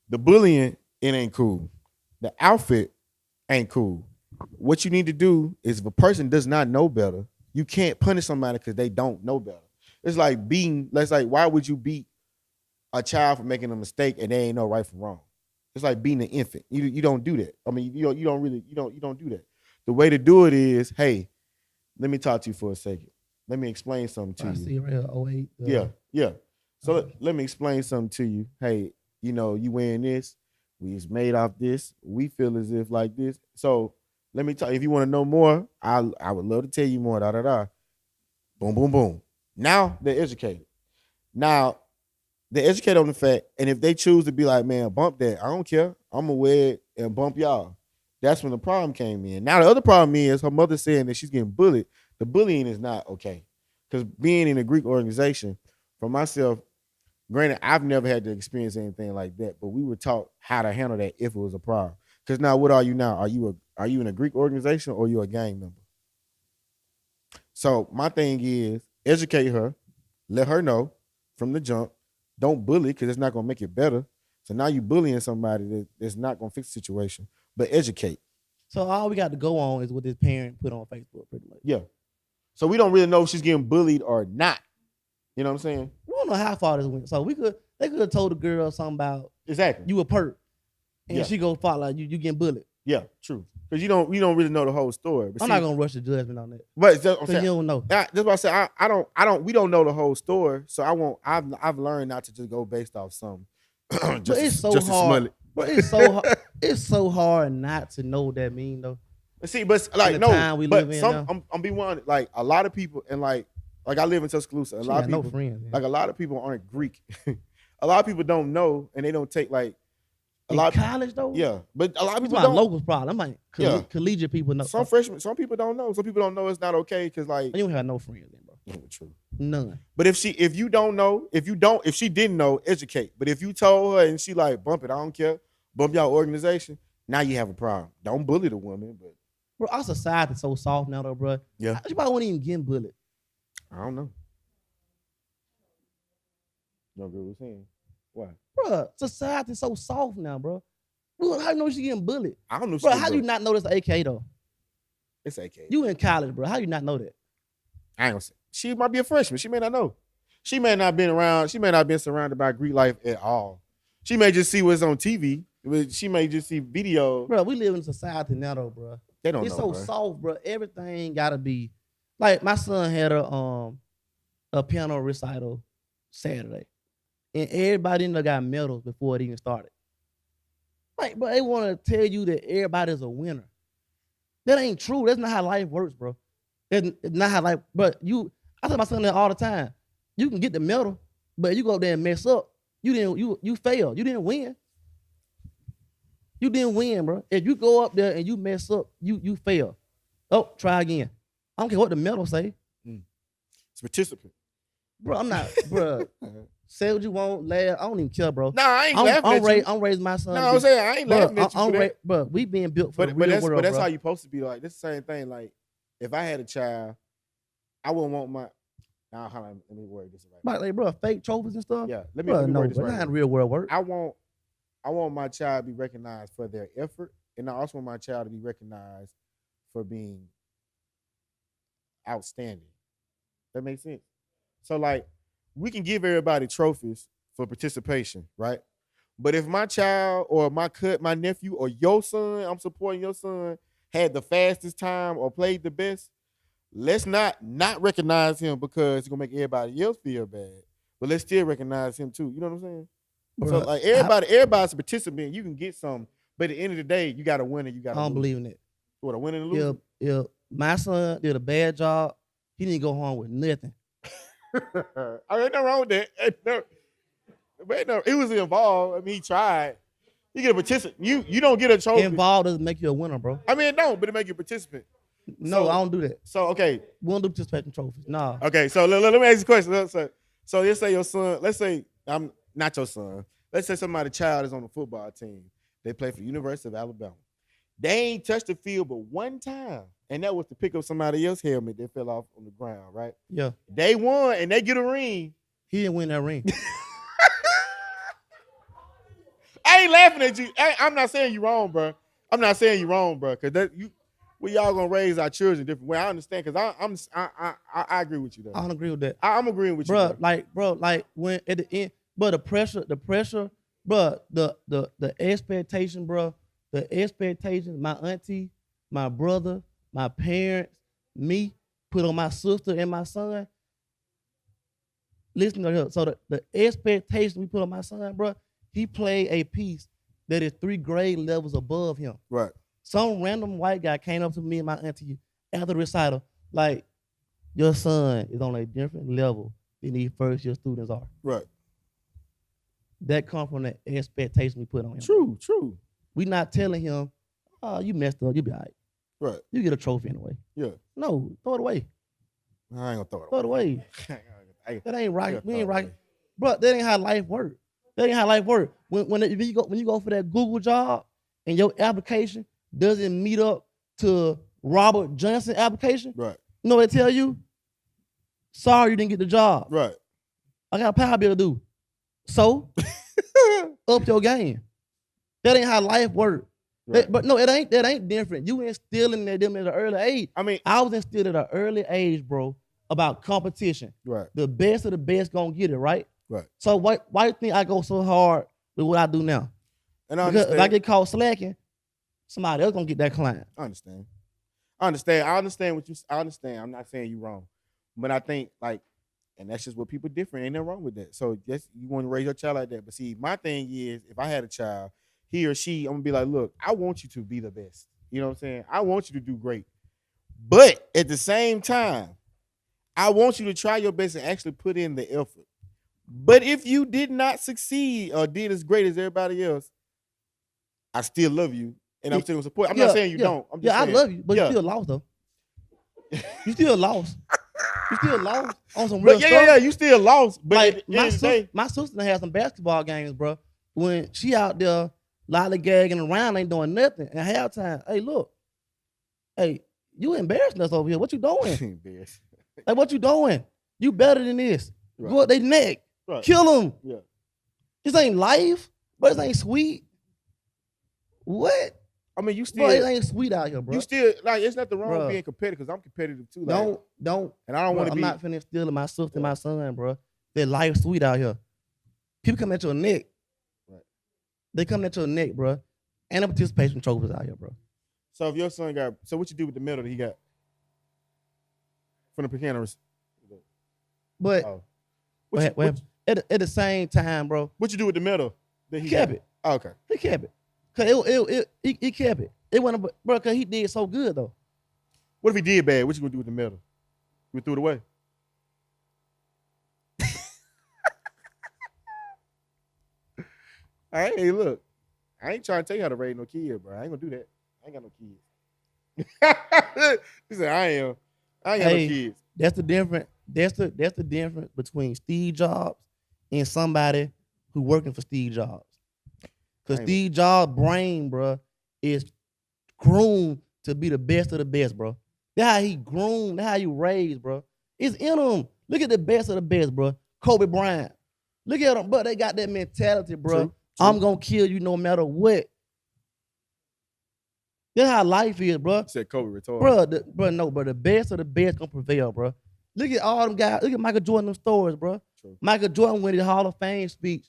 The bullying, it ain't cool. The outfit ain't cool. What you need to do is if a person does not know better, you can't punish somebody because they don't know better. It's like beating, let's like, why would you beat a child for making a mistake and they ain't know right from wrong? It's like beating an infant. You don't do that. I mean, you don't do that. The way to do it is, hey, let me talk to you for a second. Let me explain something to you. See real 08. Yeah. So let me explain something to you. Hey, you wearing this. We is made off this. We feel as if like this. So let me tell you, if you want to know more, I would love to tell you more. Da da da. Boom, boom, boom. Now they're educated. Now they're educated on the fact, and if they choose to be like, man, bump that, I don't care. I'm gonna wear it and bump y'all. That's when the problem came in. Now the other problem is her mother saying that she's getting bullied. The bullying is not okay. Because being in a Greek organization, for myself, granted, I've never had to experience anything like that, but we were taught how to handle that if it was a problem. Because now, what are you now? Are you in a Greek organization or are you a gang member? So my thing is educate her, let her know from the jump. Don't bully because it's not gonna make it better. So now you bullying somebody that's not gonna fix the situation, but educate. So all we got to go on is what this parent put on Facebook, pretty much. Yeah. So we don't really know if she's getting bullied or not. You know what I'm saying? We don't know how far this went. So they could have told the girl something about exactly you a perp, and she go follow like you getting bullied. Yeah, true. Because you don't really know the whole story. But I'm not gonna rush the judgment on that. But I'm saying, you don't know. That's what I said. We don't know the whole story, so I won't. I've learned not to just go based off something. But it's so hard. But it's so hard. It's so hard not to know what that mean though. See, but like no, but I'm be one like a lot of people and like I live in Tuscaloosa. A lot of people, no friends, like a lot of people aren't Greek. A lot of people don't know and they don't take like a lot of college though. Yeah, but a lot of people don't. Locals problem. I'm like collegiate people know. Some freshmen, some people don't know. Some people don't know it's not okay because like you don't have no friends then, bro. Yeah, true. None. But if you don't know, if she didn't know, educate. But if you told her and she like bump it, I don't care, bump y'all organization. Now you have a problem. Don't bully the woman, but. Bro, our society is so soft now, though, bro. Yeah. You probably wouldn't even get bullied. I don't know. No girl was saying. Why? Bro, society is so soft now, bro. Bro, how you know she getting bullied? I don't know. Bro, how do you not know this AK, though? It's AK. You in college, bro. How you not know that? I ain't gonna say. She might be a freshman. She may not know. She may not been around. She may not been surrounded by Greek life at all. She may just see what's on TV. She may just see video. Bro, we live in society now, though, bro. They don't it's know, so soft, bro. Everything gotta be like my son had a piano recital Saturday, and everybody in there got medals before it even started. Like, but they want to tell you that everybody's a winner. That ain't true. That's not how life works, bro. That's not how life. But I tell my son that all the time. You can get the medal, but you go up there and mess up. You failed. You didn't win. You didn't win, bro. If you go up there and you mess up, you fail. Oh, try again. I don't care what the medal say. It's participant. Bro, I'm not, bro. Say what you want, laugh. I don't even care, bro. Nah, I ain't laughing at you. I'm raising my son. No, I'm saying I ain't laughing at you for that. Bro, we being built for the real world, but that's bro. how you supposed to be. Like, this the same thing. Like, if I had a child, I wouldn't want my. Nah, hold on. Let me word this right. Like, bro, fake trophies and stuff. Yeah, let me word this right. That's not real world work. I want my child to be recognized for their effort, and I also want my child to be recognized for being outstanding. That makes sense. So, like, we can give everybody trophies for participation, right? But if my child or my nephew or your son, I'm supporting your son, had the fastest time or played the best, let's not recognize him because it's gonna make everybody else feel bad. But let's still recognize him too. You know what I'm saying? Bruh, so like everybody's a participant. You can get some, but at the end of the day, you got to win and you got to. I don't believe in it. What, a win and a lose? Yeah. My son did a bad job. He didn't go home with nothing. I ain't nothing wrong with that. No, he was involved. I mean, he tried. You get a participant. You don't get a trophy. Involved doesn't make you a winner, bro. I mean, no, but it make you a participant. No, I don't do that. So okay, we don't do participation trophies. Nah. Okay, so let me ask you a question. So let's say your son. Let's say I'm not your son. Let's say somebody's child is on the football team. They play for the University of Alabama. They ain't touched the field but one time and that was to pick up somebody else's helmet that fell off on the ground, right? Yeah. They won and they get a ring. He didn't win that ring. I ain't laughing at you. I'm not saying you wrong, bro. I'm not saying you wrong, bro. Cause that we all gonna raise our children different way. I understand, cause I agree with you though. I don't agree with that. I'm agreeing with you, bro. Like when at the end, but the pressure, bro, the expectation, bro, the expectations, my auntie, my brother, my parents, me, put on my sister and my son. Listen to her. So the expectation we put on my son, bro, he played a piece that is 3 grade levels above him. Right. Some random white guy came up to me and my auntie after the recital, like, your son is on a different level than these first year students are. Right. That comes from the expectation we put on him. True. We not telling him, oh, you messed up, you be all right. Right. You get a trophy anyway. Yeah. No, throw it away. I ain't gonna throw it away. Throw it away. That ain't right. We ain't right. Bro, that ain't how life work. That ain't how life work. When you go for that Google job and your application doesn't meet up to Robert Johnson application, right? You know what they tell you? Sorry you didn't get the job. Right. I got a power bill to do. So up your game. That ain't how life work. Right. But no, that ain't different. You instilling them at an early age. I mean, I was instilled at an early age, bro, about competition. Right. The best of the best gonna get it, right? Right. So why you think I go so hard with what I do now? And I because if I get caught slacking, somebody else gonna get that client. I understand what you. I understand. I'm not saying you wrong, but I think and that's just what people different. Ain't nothing wrong with that. So yes, you want to raise your child like that. But see, my thing is, if I had a child, he or she, I'm gonna be like, look, I want you to be the best. You know what I'm saying? I want you to do great. But at the same time, I want you to try your best and actually put in the effort. But if you did not succeed or did as great as everybody else, I still love you. And I'm still support. I'm not saying you don't. I'm just saying, I love you, but you still lost though. You still lost. You still lost on some real stuff. Yeah, you still lost. But like my sister had some basketball games, bro. When she out there lollygagging around, ain't doing nothing. At halftime, hey, look, hey, you embarrassing us over here. What you doing? Like, what you doing? You better than this. Right. Go up their neck. Right. Kill them. Yeah. This ain't life, but this ain't sweet. What? I mean, you still. Bro, it ain't sweet out here, bro. You still it's nothing wrong with being competitive because I'm competitive too. Don't. And I don't want to be. I'm not finna steal my sister and my son, bro. Their life sweet out here. People come at your neck. Right. They come at your neck, bro. And the participation trophies out here, bro. So if your son so what you do with the medal that he got from the pianos? But at the same time, bro. What you do with the medal that he kept it? Oh, okay, he kept it. Cause he kept it. It wasn't, bro. Cause he did so good though. What if he did bad? What you gonna do with the medal? You threw it away. All right, hey, look. I ain't trying to tell you how to raise no kid, bro. I ain't gonna do that. I ain't got no kids. He said, I ain't got no kids. That's the difference. That's the difference between Steve Jobs and somebody who working for Steve Jobs. Because Steve Jobs' brain, bro, is groomed to be the best of the best, bro. That's how he groomed. That's how you raised, bro. It's in him. Look at the best of the best, bro. Kobe Bryant. Look at them, bro. They got that mentality, bro. True. I'm gonna kill you no matter what. That's how life is, bro. You said Kobe retarded. Bro, the best of the best gonna prevail, bro. Look at all them guys. Look at Michael Jordan, them stories, bro. True. Michael Jordan went to the Hall of Fame speech.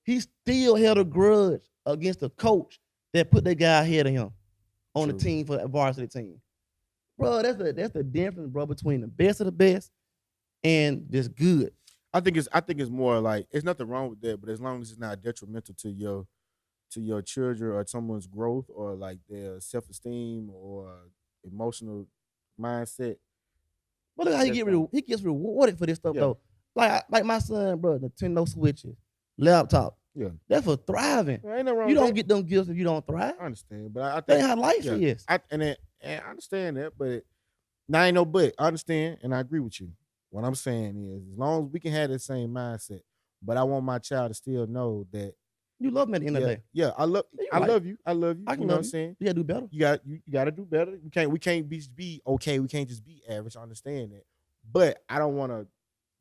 He still held a grudge against the coach that put that guy ahead of him on the team for the varsity team. Bro, that's the difference, bro, between the best of the best and just good. I think it's more like it's nothing wrong with that, but as long as it's not detrimental to your children or someone's growth or like their self-esteem or emotional mindset. But look how he gets rewarded for this stuff though. Like my son, bro, Nintendo Switches, laptop. Yeah, that's for thriving. Ain't no wrong you don't that. Get them gifts if you don't thrive. I understand, but I think that's how life is. I understand that, but now ain't no but. I understand, and I agree with you. What I'm saying is, as long as we can have that same mindset, but I want my child to still know that You love me at the end of the day. Yeah, I love you. I love you. I You can know what love I'm you. saying? You gotta do better. You gotta do better. We can't be okay. We can't just be average. I understand that. But I don't wanna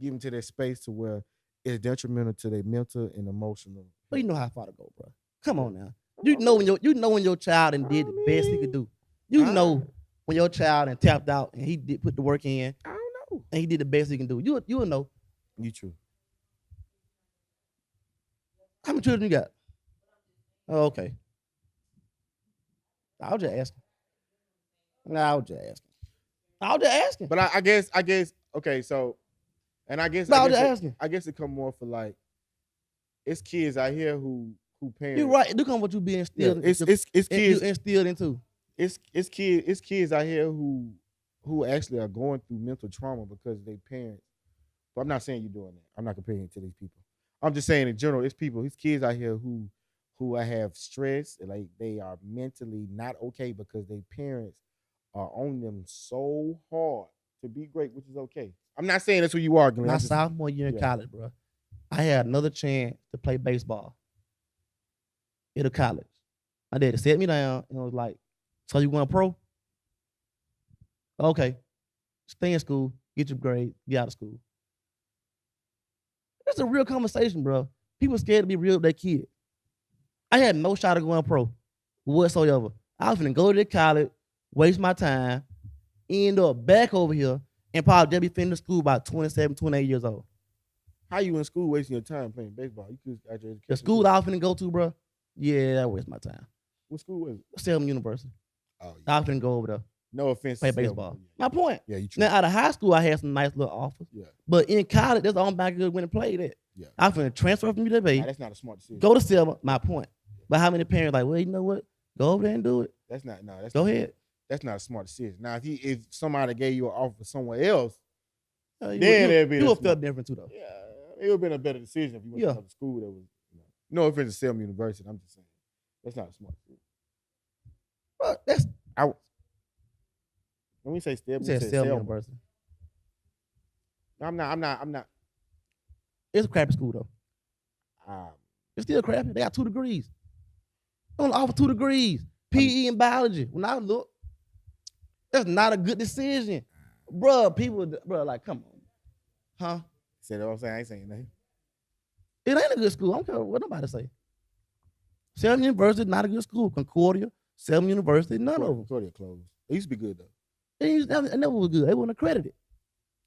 give them to that space to where it's detrimental to their mental and emotional. But you know how far to go, bro. Come on now. You know when your child and did the best he could do. You know when your child and tapped out and he did put the work in. I don't know. And he did the best he can do. You'll know. You true. How many children you got? Oh, okay. I was just asking. I was just asking. But I guess okay, so and I guess I guess it come more for like it's kids out here who parents. You're right. Look on what you being instilled. Yeah, it's kids you instilled into. It's kids out here who actually are going through mental trauma because their parents. But I'm not saying you're doing that. I'm not comparing it to these people. I'm just saying in general, it's kids out here who have stress and like they are mentally not okay because their parents are on them so hard to be great, which is okay. I'm not saying that's who you are, Glenn. My sophomore year in college, bro, I had another chance to play baseball at a college. My daddy set me down and was like, "So you going pro? Okay, stay in school, get your grade, get out of school." It's a real conversation, bro. People scared to be real with their kid. I had no shot of going pro whatsoever. I was finna go to college, waste my time, end up back over here, and probably just be finished school about 27, 28 years old. How you in school wasting your time playing baseball? You could graduate. The school I was finna go to, bro, yeah, that waste my time. What school was it? Selma University. Oh, yeah. I was finna go over there. No offense. Play baseball. My point. Yeah, you true. Now, out of high school, I had some nice little offers. Yeah. But in college, that's the only back good when to play that. Yeah. I was finna transfer from UW. Nah, that's not a smart decision. Go to Selma. My point. But how many parents like, well, you know what? Go over there and do it. That's not. No, that's go ahead. That's not a smart decision. Now, if somebody gave you an offer somewhere else, then it'd be. You would feel different too, though. Yeah, it would have been a better decision if you went to another school that was. No offense to Selma University. I'm just saying that's not a smart decision. But that's when we say Selma, we say Selma University. I'm not. It's a crappy school though. It's still crappy. They got 2 degrees. They only offer 2 degrees. PE and biology. When I look, that's not a good decision. Bruh, people, like, come on. Huh? Say what I'm saying. I ain't saying nothing. It ain't a good school. I don't care what nobody say. Selma University, not a good school. Concordia, Selma University, none of them. Concordia closed. It used to be good though. It never was good. They weren't accredited.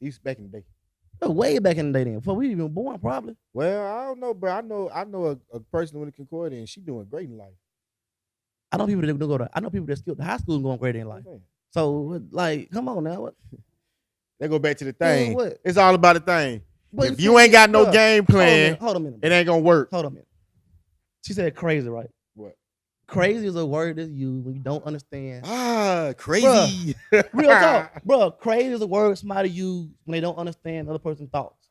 It used back in the day. Way back in the day then, before we even born, probably. Well, I don't know, bro. I know a person who went to Concordia and she doing great in life. I know people that don't go to. I know people that skipped high school and going great in life. Okay. So, like, come on now. What? They go back to the thing. What? It's all about the thing. But if you ain't got no game plan, hold a minute. It ain't gonna work. Hold a minute. She said crazy, right? What? Crazy is a word that's used when you don't understand. Crazy. Bruh, real talk, bro. Crazy is a word somebody use when they don't understand other person's thoughts.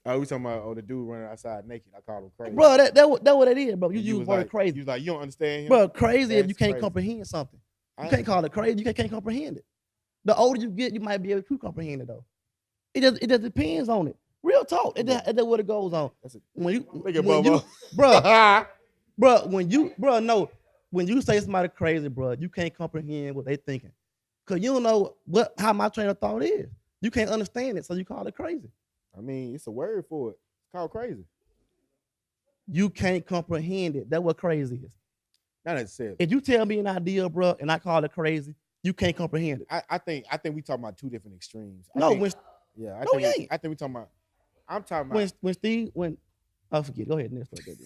Oh, we talking about the dude running outside naked. I call him crazy. Bro, that what it is, bro. You use the word crazy. You was like, you don't understand him? Bro, crazy if you can't comprehend something. You can't call it crazy. You can't comprehend it. The older you get, you might be able to comprehend it though. It just depends on it. Real talk. That's what it goes on. When you say somebody crazy, bro, you can't comprehend what they thinking. Cause you don't know how my train of thought is. You can't understand it, so you call it crazy. I mean, it's a word for it. It's called crazy. You can't comprehend it. That's what crazy is. Not necessarily. If you tell me an idea, bro, and I call it crazy, you can't comprehend it. I think we talking about 2 different extremes. I think we talking about. I'm talking about I forget. Go ahead, next story.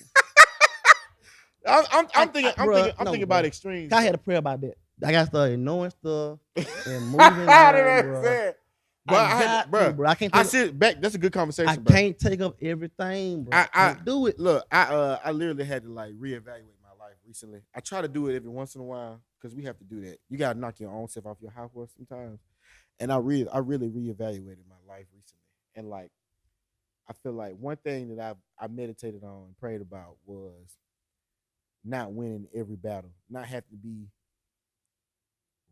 I'm thinking about extremes. I had a prayer about that. I got started knowing stuff and moving on, bro. I can't. I sit back. That's a good conversation. I can't take up everything, bro. I do it. Look, I literally had to like reevaluate my life recently. I try to do it every once in a while because we have to do that. You gotta knock your own self off your high horse sometimes. And I really reevaluated my life recently, and like I feel like one thing that I meditated on and prayed about was not winning every battle, not having to be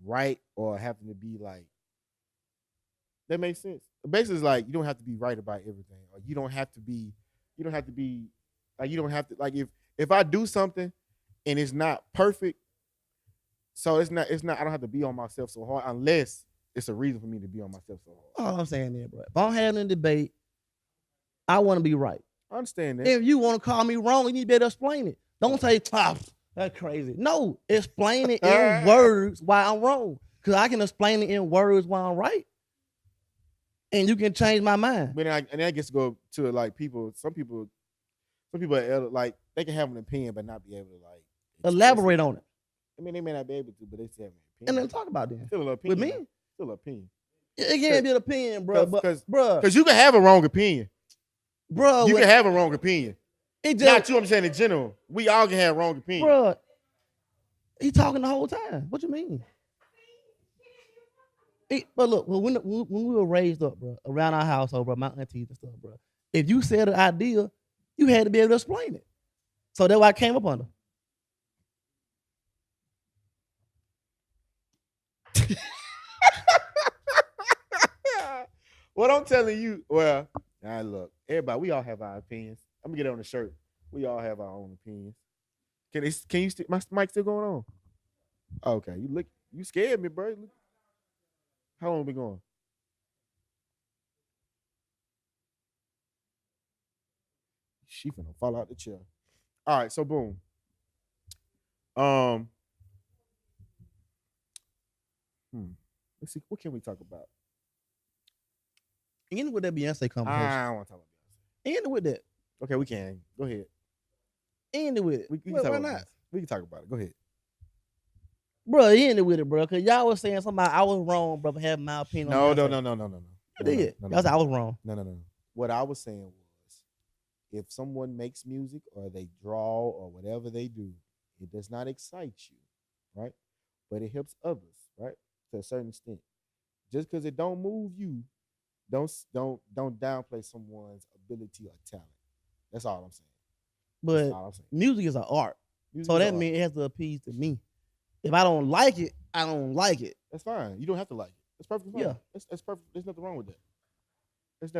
right or having to be like. That makes sense. Basically, it's like you don't have to be right about everything, or you don't have to be like if if I do something and it's not perfect, so it's not. I don't have to be on myself so hard unless it's a reason for me to be on myself so hard. All I'm saying there, bro. If I'm having a debate, I want to be right. I understand that. If you want to call me wrong, you need to be able to explain it. Don't say, that's crazy. No, explain it in words why I'm wrong. Because I can explain it in words why I'm right. And you can change my mind. But and I guess go to like people. Some people are like they can have an opinion but not be able to like elaborate on it. I mean, they may not be able to, but they still have an opinion. And then talk about that. Still an opinion. With me? Still an opinion. It can't be an opinion, bro. Because you can have a wrong opinion. Bro. You can have a wrong opinion. Not you, I'm saying in general. We all can have wrong opinions. Bro, he talking the whole time. What you mean? But look, when we were raised up, bro, around our household, bro, my aunties and stuff, bro, if you said an idea, you had to be able to explain it. So that's why I came up on her. What I'm telling you, well, now look, everybody, we all have our opinions. I'm gonna get it on the shirt. We all have our own opinions. Can you my mic still going on? Okay, you scared me, bro. How long we going? She finna fall out the chair. All right, so boom. Let's see. What can we talk about? End with that Beyonce conversation. I don't want to talk about Beyonce. End with that. Okay, we can. Go ahead. End with it. We can why not? We can talk about it. Go ahead. Bro, end with it, bro. Because y'all was saying something I was wrong, bro, for having my opinion. No. You did. Y'all said I was wrong. No. What I was saying was, if someone makes music or they draw or whatever they do, it does not excite you, right? But it helps others, right? To a certain extent. Just because it don't move you, don't downplay someone's ability or talent. That's all I'm saying. But music is an art. So that means it has to appease to me. If I don't like it, I don't like it. That's fine. You don't have to like it. That's perfectly fine. Yeah. That's perfect. There's nothing wrong with that. There's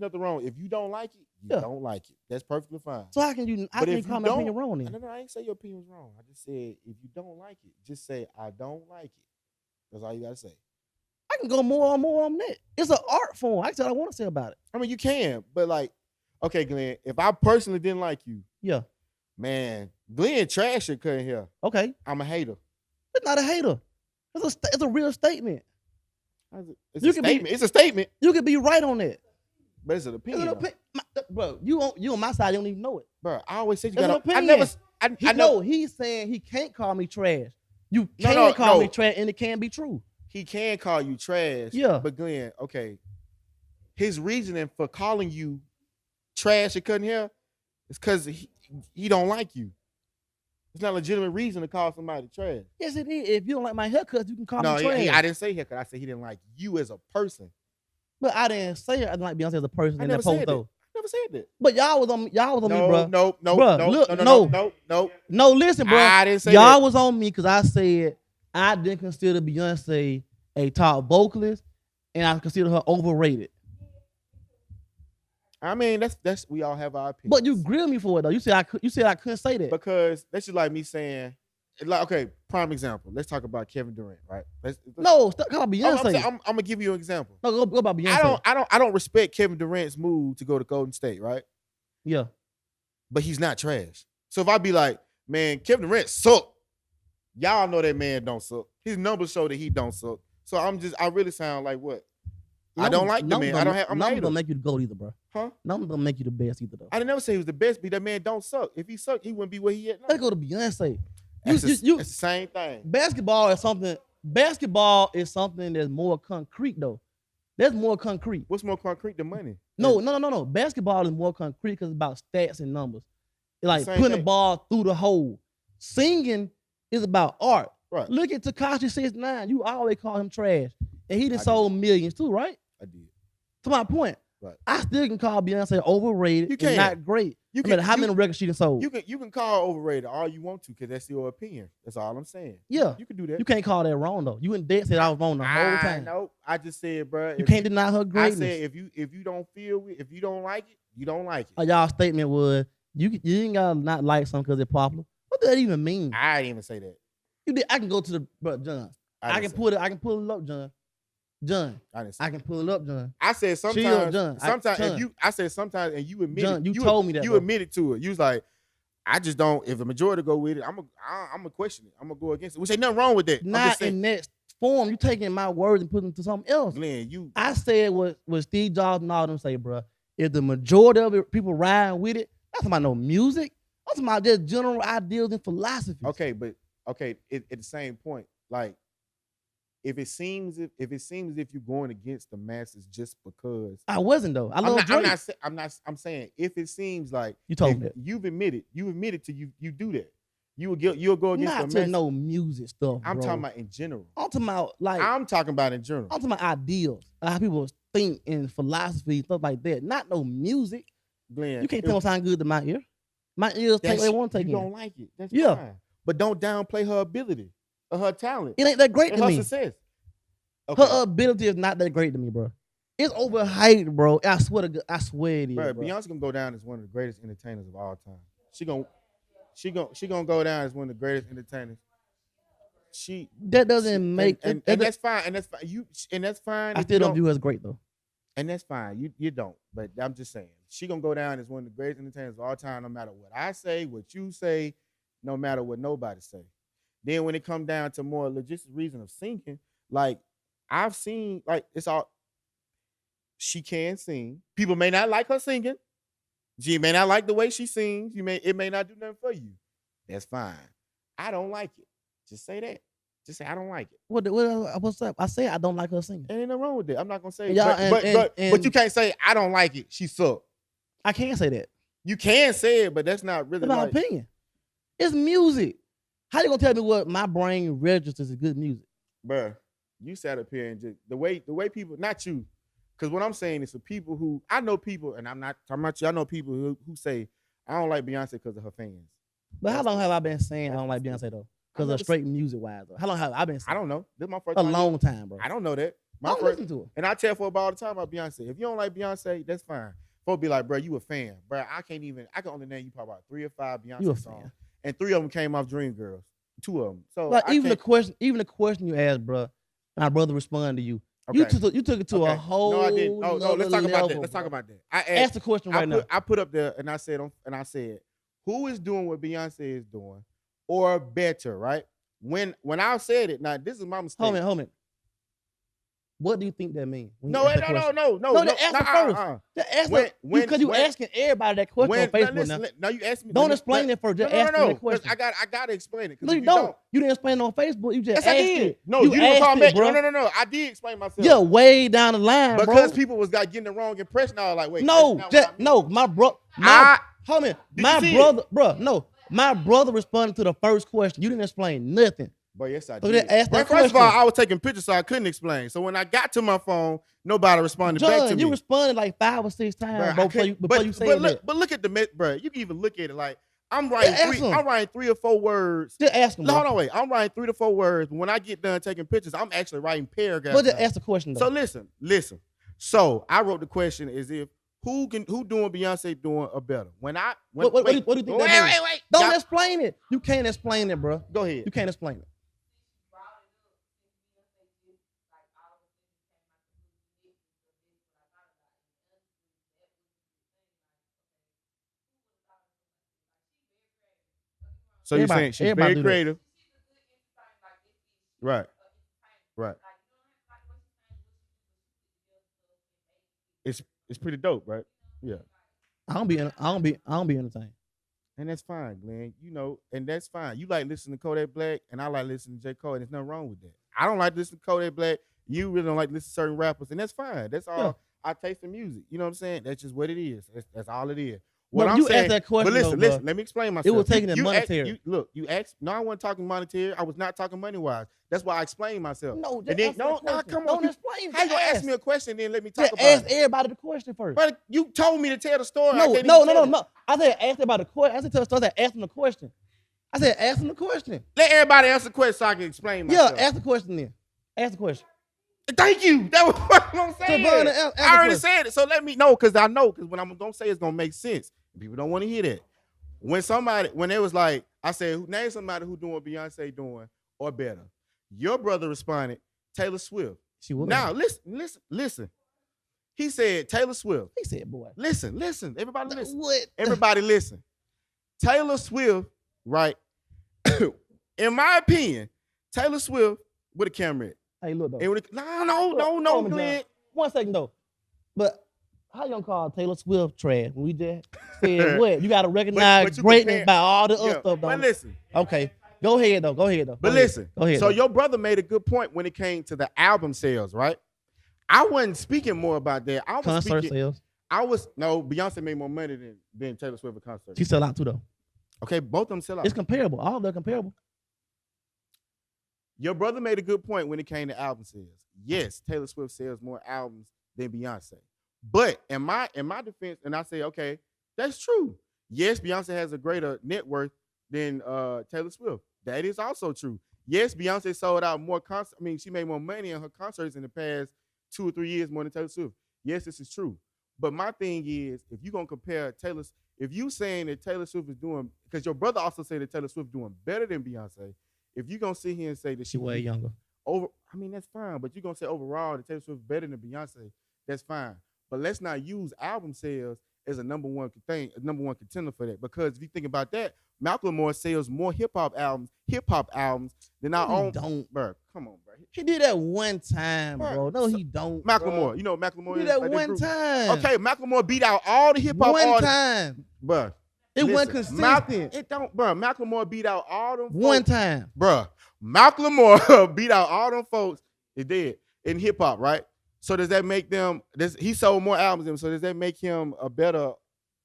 nothing wrong. If you don't like it, you don't like it. That's perfectly fine. So how can you call my opinion wrong then? No, I ain't say your opinion's wrong. I just said if you don't like it, just say I don't like it. That's all you gotta say. I can go more on that. It's an art form. I said I want to say about it. I mean, you can, but like, okay, Glenn, if I personally didn't like you, man, Glenn trash your cutting here. Okay, I'm a hater. It's not a hater. It's a real statement. It's a statement. You could be right on that. But it's an opinion. Bro, you on my side, you don't even know it. Bro, I always say you got an opinion. I know he's saying he can't call me trash. You can call me trash, and it can be true. He can call you trash. Yeah. But Glenn, okay, his reasoning for calling you trash and cutting hair is because he don't like you. It's not a legitimate reason to call somebody trash. Yes, it is. If you don't like my haircut, you can call me trash. I didn't say haircut. I said he didn't like you as a person. But I didn't say I didn't like Beyonce as a person in that post, though. I never said that. But y'all was on me, bro. No, listen, bro. I didn't say y'all was on me because I said I didn't consider Beyonce a top vocalist, and I consider her overrated. I mean, that's we all have our opinions. But you grilled me for it though. You said I couldn't say that because that's just like me saying, like, okay, prime example. Let's talk about Kevin Durant, right? No, stop calling Beyonce. I'm gonna give you an example. No, go about Beyonce. I don't respect Kevin Durant's move to go to Golden State, right? Yeah, but he's not trash. So if I be like, man, Kevin Durant suck, y'all know that man don't suck. His numbers show that he don't suck. So I really sound like what? I don't like the man. Numbers don't make you the GOAT either, bro. Huh? Numbers don't make you the best either, though. I didn't never say he was the best, but that man don't suck. If he sucked, he wouldn't be where he at now. Let's go to Beyonce. It's the same thing. Basketball is something that's more concrete, though. That's more concrete. What's more concrete than money? No. Basketball is more concrete because it's about stats and numbers. It's like putting the ball through the hole. Singing is about art. Right. Look at Tekashi 6ix9ine. You always call him trash. And he just sold millions too, right? I did. To my point. Right. I still can call Beyonce overrated. You can. Not great. How many records she done sold? You can call overrated all you want to because that's your opinion. That's all I'm saying. Yeah. You can do that. You can't call that wrong though. You and Dad said I was wrong the whole time. No, I just said, bro. You can't deny her greatness. I said if you don't feel it, if you don't like it, you don't like it. Y'all statement was You ain't gotta not like something because it's popular. What does that even mean? I didn't even say that. I can go to the John. I can pull it up, John. John, I can pull it up, John. I said sometimes. Chill, John. I said sometimes, and you admitted. John, you told me that. You admitted to it. You was like, I just don't. If the majority go with it, I'm gonna question it. I'm gonna go against it. Which ain't nothing wrong with that. Not in that form. You taking my words and putting them to something else. Glenn, I said what Steve Jobs and all them say, bro. If the majority of it, people riding with it, that's talking about no music. I'm talking about just general ideas and philosophies. Okay, but at the same point, like if it seems as if you're going against the masses just because I wasn't though. I'm saying if it seems like you told me that. You've admitted to you do that. You'll go against not the masses. No music stuff. I'm talking about in general. I'm talking about in general. I'm talking about ideals, how people think in philosophy, stuff like that. Not no music. Glenn, you can't tell what's sound good to my ear. My ears take what they want to take. You don't like it. That's fine. But don't downplay her ability or her talent. It ain't that great to me. Her success. Okay. Her ability is not that great to me, bro. It's overhyped, bro. I swear it is. Bro. Beyonce gonna go down as one of the greatest entertainers of all time. She gonna go down as one of the greatest entertainers. That doesn't make and that's fine. And that's fine. I still don't view her as great though. And that's fine. You don't. But I'm just saying, she gonna go down as one of the greatest entertainers of all time, no matter what I say, what you say, no matter what nobody say. Then when it comes down to more logistic reason of singing, like I've seen, like it's all she can sing. People may not like her singing. She may not like the way she sings. It may not do nothing for you. That's fine. I don't like it. Just say that. Just say I don't like it. What's up? I say I don't like her singing. Ain't nothing wrong with it. I'm not gonna say but you can't say I don't like it. She sucked. I can't say that. You can say it, but that's not really my opinion. It's music. How you gonna tell me what my brain registers as good music? Bruh, you sat up here and just the way people, not you, because what I'm saying is for people who I know people, and I'm not talking about you. I know people who say I don't like Beyonce because of her fans. But how long have I been saying I don't like Beyonce though? Because of straight music wise though. How long have I been saying? I don't know. This is my first time. Long time, bro. I don't know that. I don't listen to her. And I tell folks all the time about Beyonce. If you don't like Beyonce, that's fine. Folks be like, bro, you a fan. Bro, I can only name you probably about 3 or 5 Beyonce songs. And 3 of them came off Dreamgirls. 2 of them. So like even the question you asked, bro, my brother responded to you. Okay. You took it to a whole. No, I didn't. No, let's talk level, about that. Let's talk about that. I asked the question now. I put up there and I said, who is doing what Beyonce is doing, or better, right? When I said it, now this is my mistake. Hold on. What do you think that means? No. Answer first. Because you asking everybody that question on Facebook now. You asked me. Don't explain it first. Just ask me the question. I got to explain it. No, you don't. You didn't explain it on Facebook. You just asked it. No, you didn't call me. No. I did explain myself. Yeah, way down the line, bro. Because people was getting the wrong impression. I was like, wait. My brother. My brother responded to the first question. You didn't explain nothing. But yes, I did. First of all, I was taking pictures, so I couldn't explain. So when I got to my phone, nobody responded back to me. You responded like 5 or 6 times before you said that. But look at bro. You can even look at it like I'm writing 3 or 4 words. Just ask him. No, hold on, wait. I'm writing 3 to 4 words. When I get done taking pictures, I'm actually writing paragraphs. But just ask the question though. So listen. So I wrote the question as if who doing Beyonce doing a better? What do you think that means? Wait. Don't explain it. You can't explain it, bro. Go ahead. You can't explain it. So you're saying she's very creative. Right. It's pretty dope, right? Yeah. I don't be entertained. And that's fine, Glenn. And that's fine. You like listening to Kodak Black, and I like listening to J. Cole, and there's nothing wrong with that. I don't like listening to Kodak Black. You really don't like listening to certain rappers, and that's fine. That's all. Yeah. I taste in music. You know what I'm saying? That's just what it is. That's all it is. What I'm saying, asked that question, but listen. Let me explain myself. It was taking it monetary. You asked. No, I wasn't talking monetary. I was not talking money wise. That's why I explained myself. No, come on. Don't explain. How you gonna ask me a question and then let me talk about it? Ask everybody the question first. But you told me to tell the story. No. I said ask about the question. I said tell the story. I said ask them the question. I said ask them the question. Let everybody answer the question so I can explain myself. Yeah, ask the question then. Ask the question. Thank you. That was what I'm saying. I already said it. So let me know, because I know, because what I'm gonna say is gonna make sense. People don't want to hear that. when it was like, I said, name somebody who doing what Beyonce doing or better. Your brother responded, Taylor Swift. She was. Now listen. He said Taylor Swift. He said, boy. Listen. Everybody listen. What? Everybody listen. Taylor Swift, right? In my opinion, Taylor Swift with a camera. Hey, look though. No, Glenn. 1 second though. But how you gonna call Taylor Swift trash when we just said what? You gotta recognize greatness by all the other stuff, though. But listen. Okay. Go ahead though. But listen. Go ahead. So your brother made a good point when it came to the album sales, right? I wasn't speaking more about that. I was concert sales. Beyonce made more money than Taylor Swift at concert. She sell out too though. Okay, both of them sell out. It's comparable. All of them comparable. Your brother made a good point when it came to album sales. Yes, Taylor Swift sells more albums than Beyonce. But in my defense, and I say, okay, that's true. Yes, Beyonce has a greater net worth than Taylor Swift. That is also true. Yes, Beyonce sold out more concerts. I mean, she made more money in her concerts in the past 2 or 3 years more than Taylor Swift. Yes, this is true. But my thing is, if you're going to compare if you saying that Taylor Swift is doing, because your brother also said that Taylor Swift doing better than Beyonce, if you're going to sit here and say that she way younger. That's fine. But you're going to say overall that Taylor Swift is better than Beyonce, that's fine. But let's not use album sales as a number one contender for that. Because if you think about that, Macklemore sells more hip hop albums than our own. Don't, bro. Come on, bro. He did that one time, bro. No, he don't. Macklemore, bro. You know Macklemore. He did that like one time. Okay, Macklemore beat out all the hip hop one time, bro. It wasn't consistent. It don't, bro. Macklemore beat out all them. One folks. time, bro. Macklemore beat out all them folks. It did in hip hop, right? So does that make them? He sold more albums than him. So does that make him a better?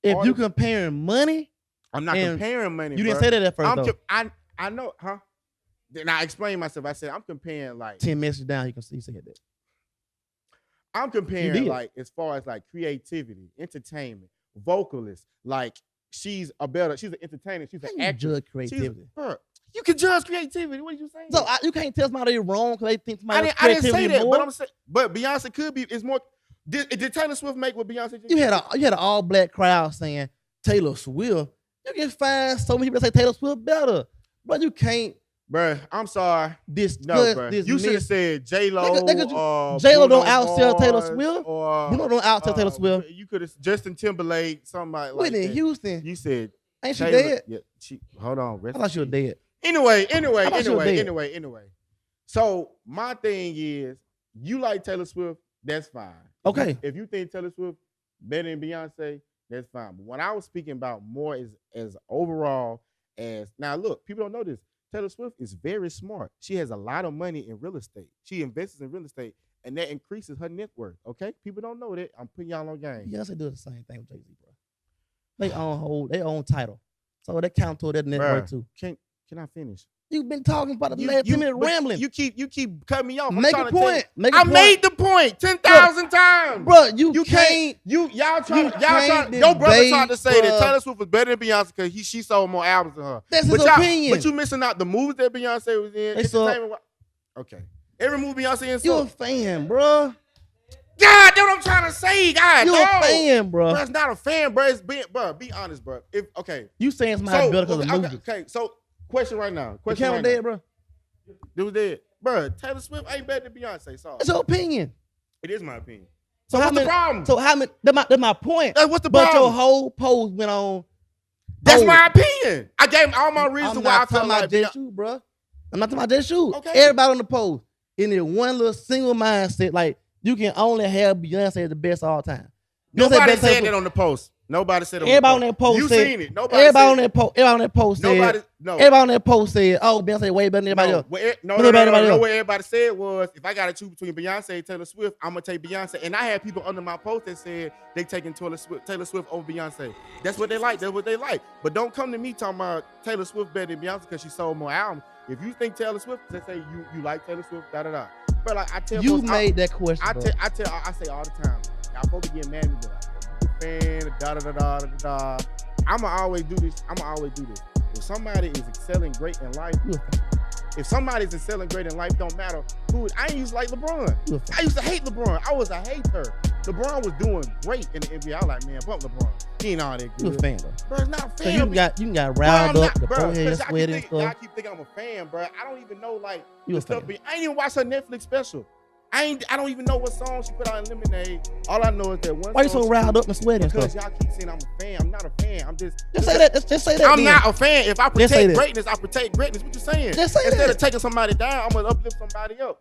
If you comparing money, I'm not comparing money. You didn't say that at first. I know, huh? Then I explained myself. I said I'm comparing like 10 messages down. You can see that. I'm comparing like as far as like creativity, entertainment, vocalist. Like she's an entertainer. She's an actress. Judge creativity. You can judge creativity. What are you saying? So you can't tell somebody they're wrong because they think somebody. I didn't say that, but I'm saying. But Beyonce could be. It's more. Did Taylor Swift make what Beyonce did? You had an all black crowd saying Taylor Swift. You can find so many people that say Taylor Swift better, but you can't. Bruh, I'm sorry. You should have said J-Lo. J-Lo don't outsell Taylor Swift. Bruno don't outsell Taylor Swift. You could have Justin Timberlake, somebody like Whitney that. Houston. You said ain't she dead? Yeah, hold on. I thought she was dead. Anyway. So my thing is, you like Taylor Swift, that's fine. Okay. If you think Taylor Swift better than Beyonce, that's fine. But what I was speaking about more is as overall as now. Look, people don't know this. Taylor Swift is very smart. She has a lot of money in real estate. She invests in real estate, and that increases her net worth. Okay, people don't know that. I'm putting y'all on game. Beyonce do the same thing with Jay-Z, bro. They own title, so they count toward that net worth too. Can I finish? You've been talking about the last 10 minutes rambling. You keep cutting me off. Make a point. I made the point 10,000 times, bro. Y'all trying. Your brother tried to say that Taylor Swift was better than Beyonce because she sold more albums than her. That's his opinion. But you missing out the movies that Beyonce was in. Okay, every movie Beyonce in. You a fan, bro. God, that's what I'm trying to say. God, you a fan, bro. It's not a fan, bro. It's be honest, bro. You saying somebody better because of movies. Okay, so. Question right now. The camera dead, bro. It was dead. Bro, Taylor Swift ain't better than Beyonce. Sorry. It's your opinion. It is my opinion. So what's the problem? So that's my point. What's the problem? But your whole post went on. That's my opinion. I gave all my reasons why I felt like Beyonce. Bro. I'm not talking about just you. Okay. Everybody on the post in their one little single mindset, like you can only have Beyonce as the best all time. Nobody said that on the post. Nobody said everybody on that post. You said, seen it. Everybody on that post said. Everybody on that post said, "Oh, Beyonce way better than everybody else." No. What everybody said was, if I got to choose between Beyonce and Taylor Swift, I'm gonna take Beyonce. And I had people under my post that said they taking Taylor Swift over Beyonce. That's what they like. That's what they like. But don't come to me talking about Taylor Swift better than Beyonce because she sold more albums. If you think Taylor Swift, they say you like Taylor Swift, da da da. But like I tell you made that question. I say all the time. Y'all supposed to get mad at me, like, fan, da da da da da da. I'ma always do this. If somebody is excelling great in life, don't matter who. I ain't used to like LeBron. I used to hate LeBron. I was a hater. LeBron was doing great in the NBA. I was like, man, bump LeBron. He ain't all that good. You a fan though? Bro, it's not a fan. So you got riled up, the forehead sweat and stuff. Y'all keep thinking I'm a fan, bro. I don't even know like you the stuff. I ain't even watched her Netflix special. I don't even know what song she put out in Lemonade. All I know is that one. Why you so riled up and sweating? Because y'all keep saying I'm a fan. I'm not a fan. I'm just say that. Just say that. I'm not a fan. If I protect greatness, I protect greatness. What you saying? Just say Instead that. of taking somebody down, I'm gonna uplift somebody up.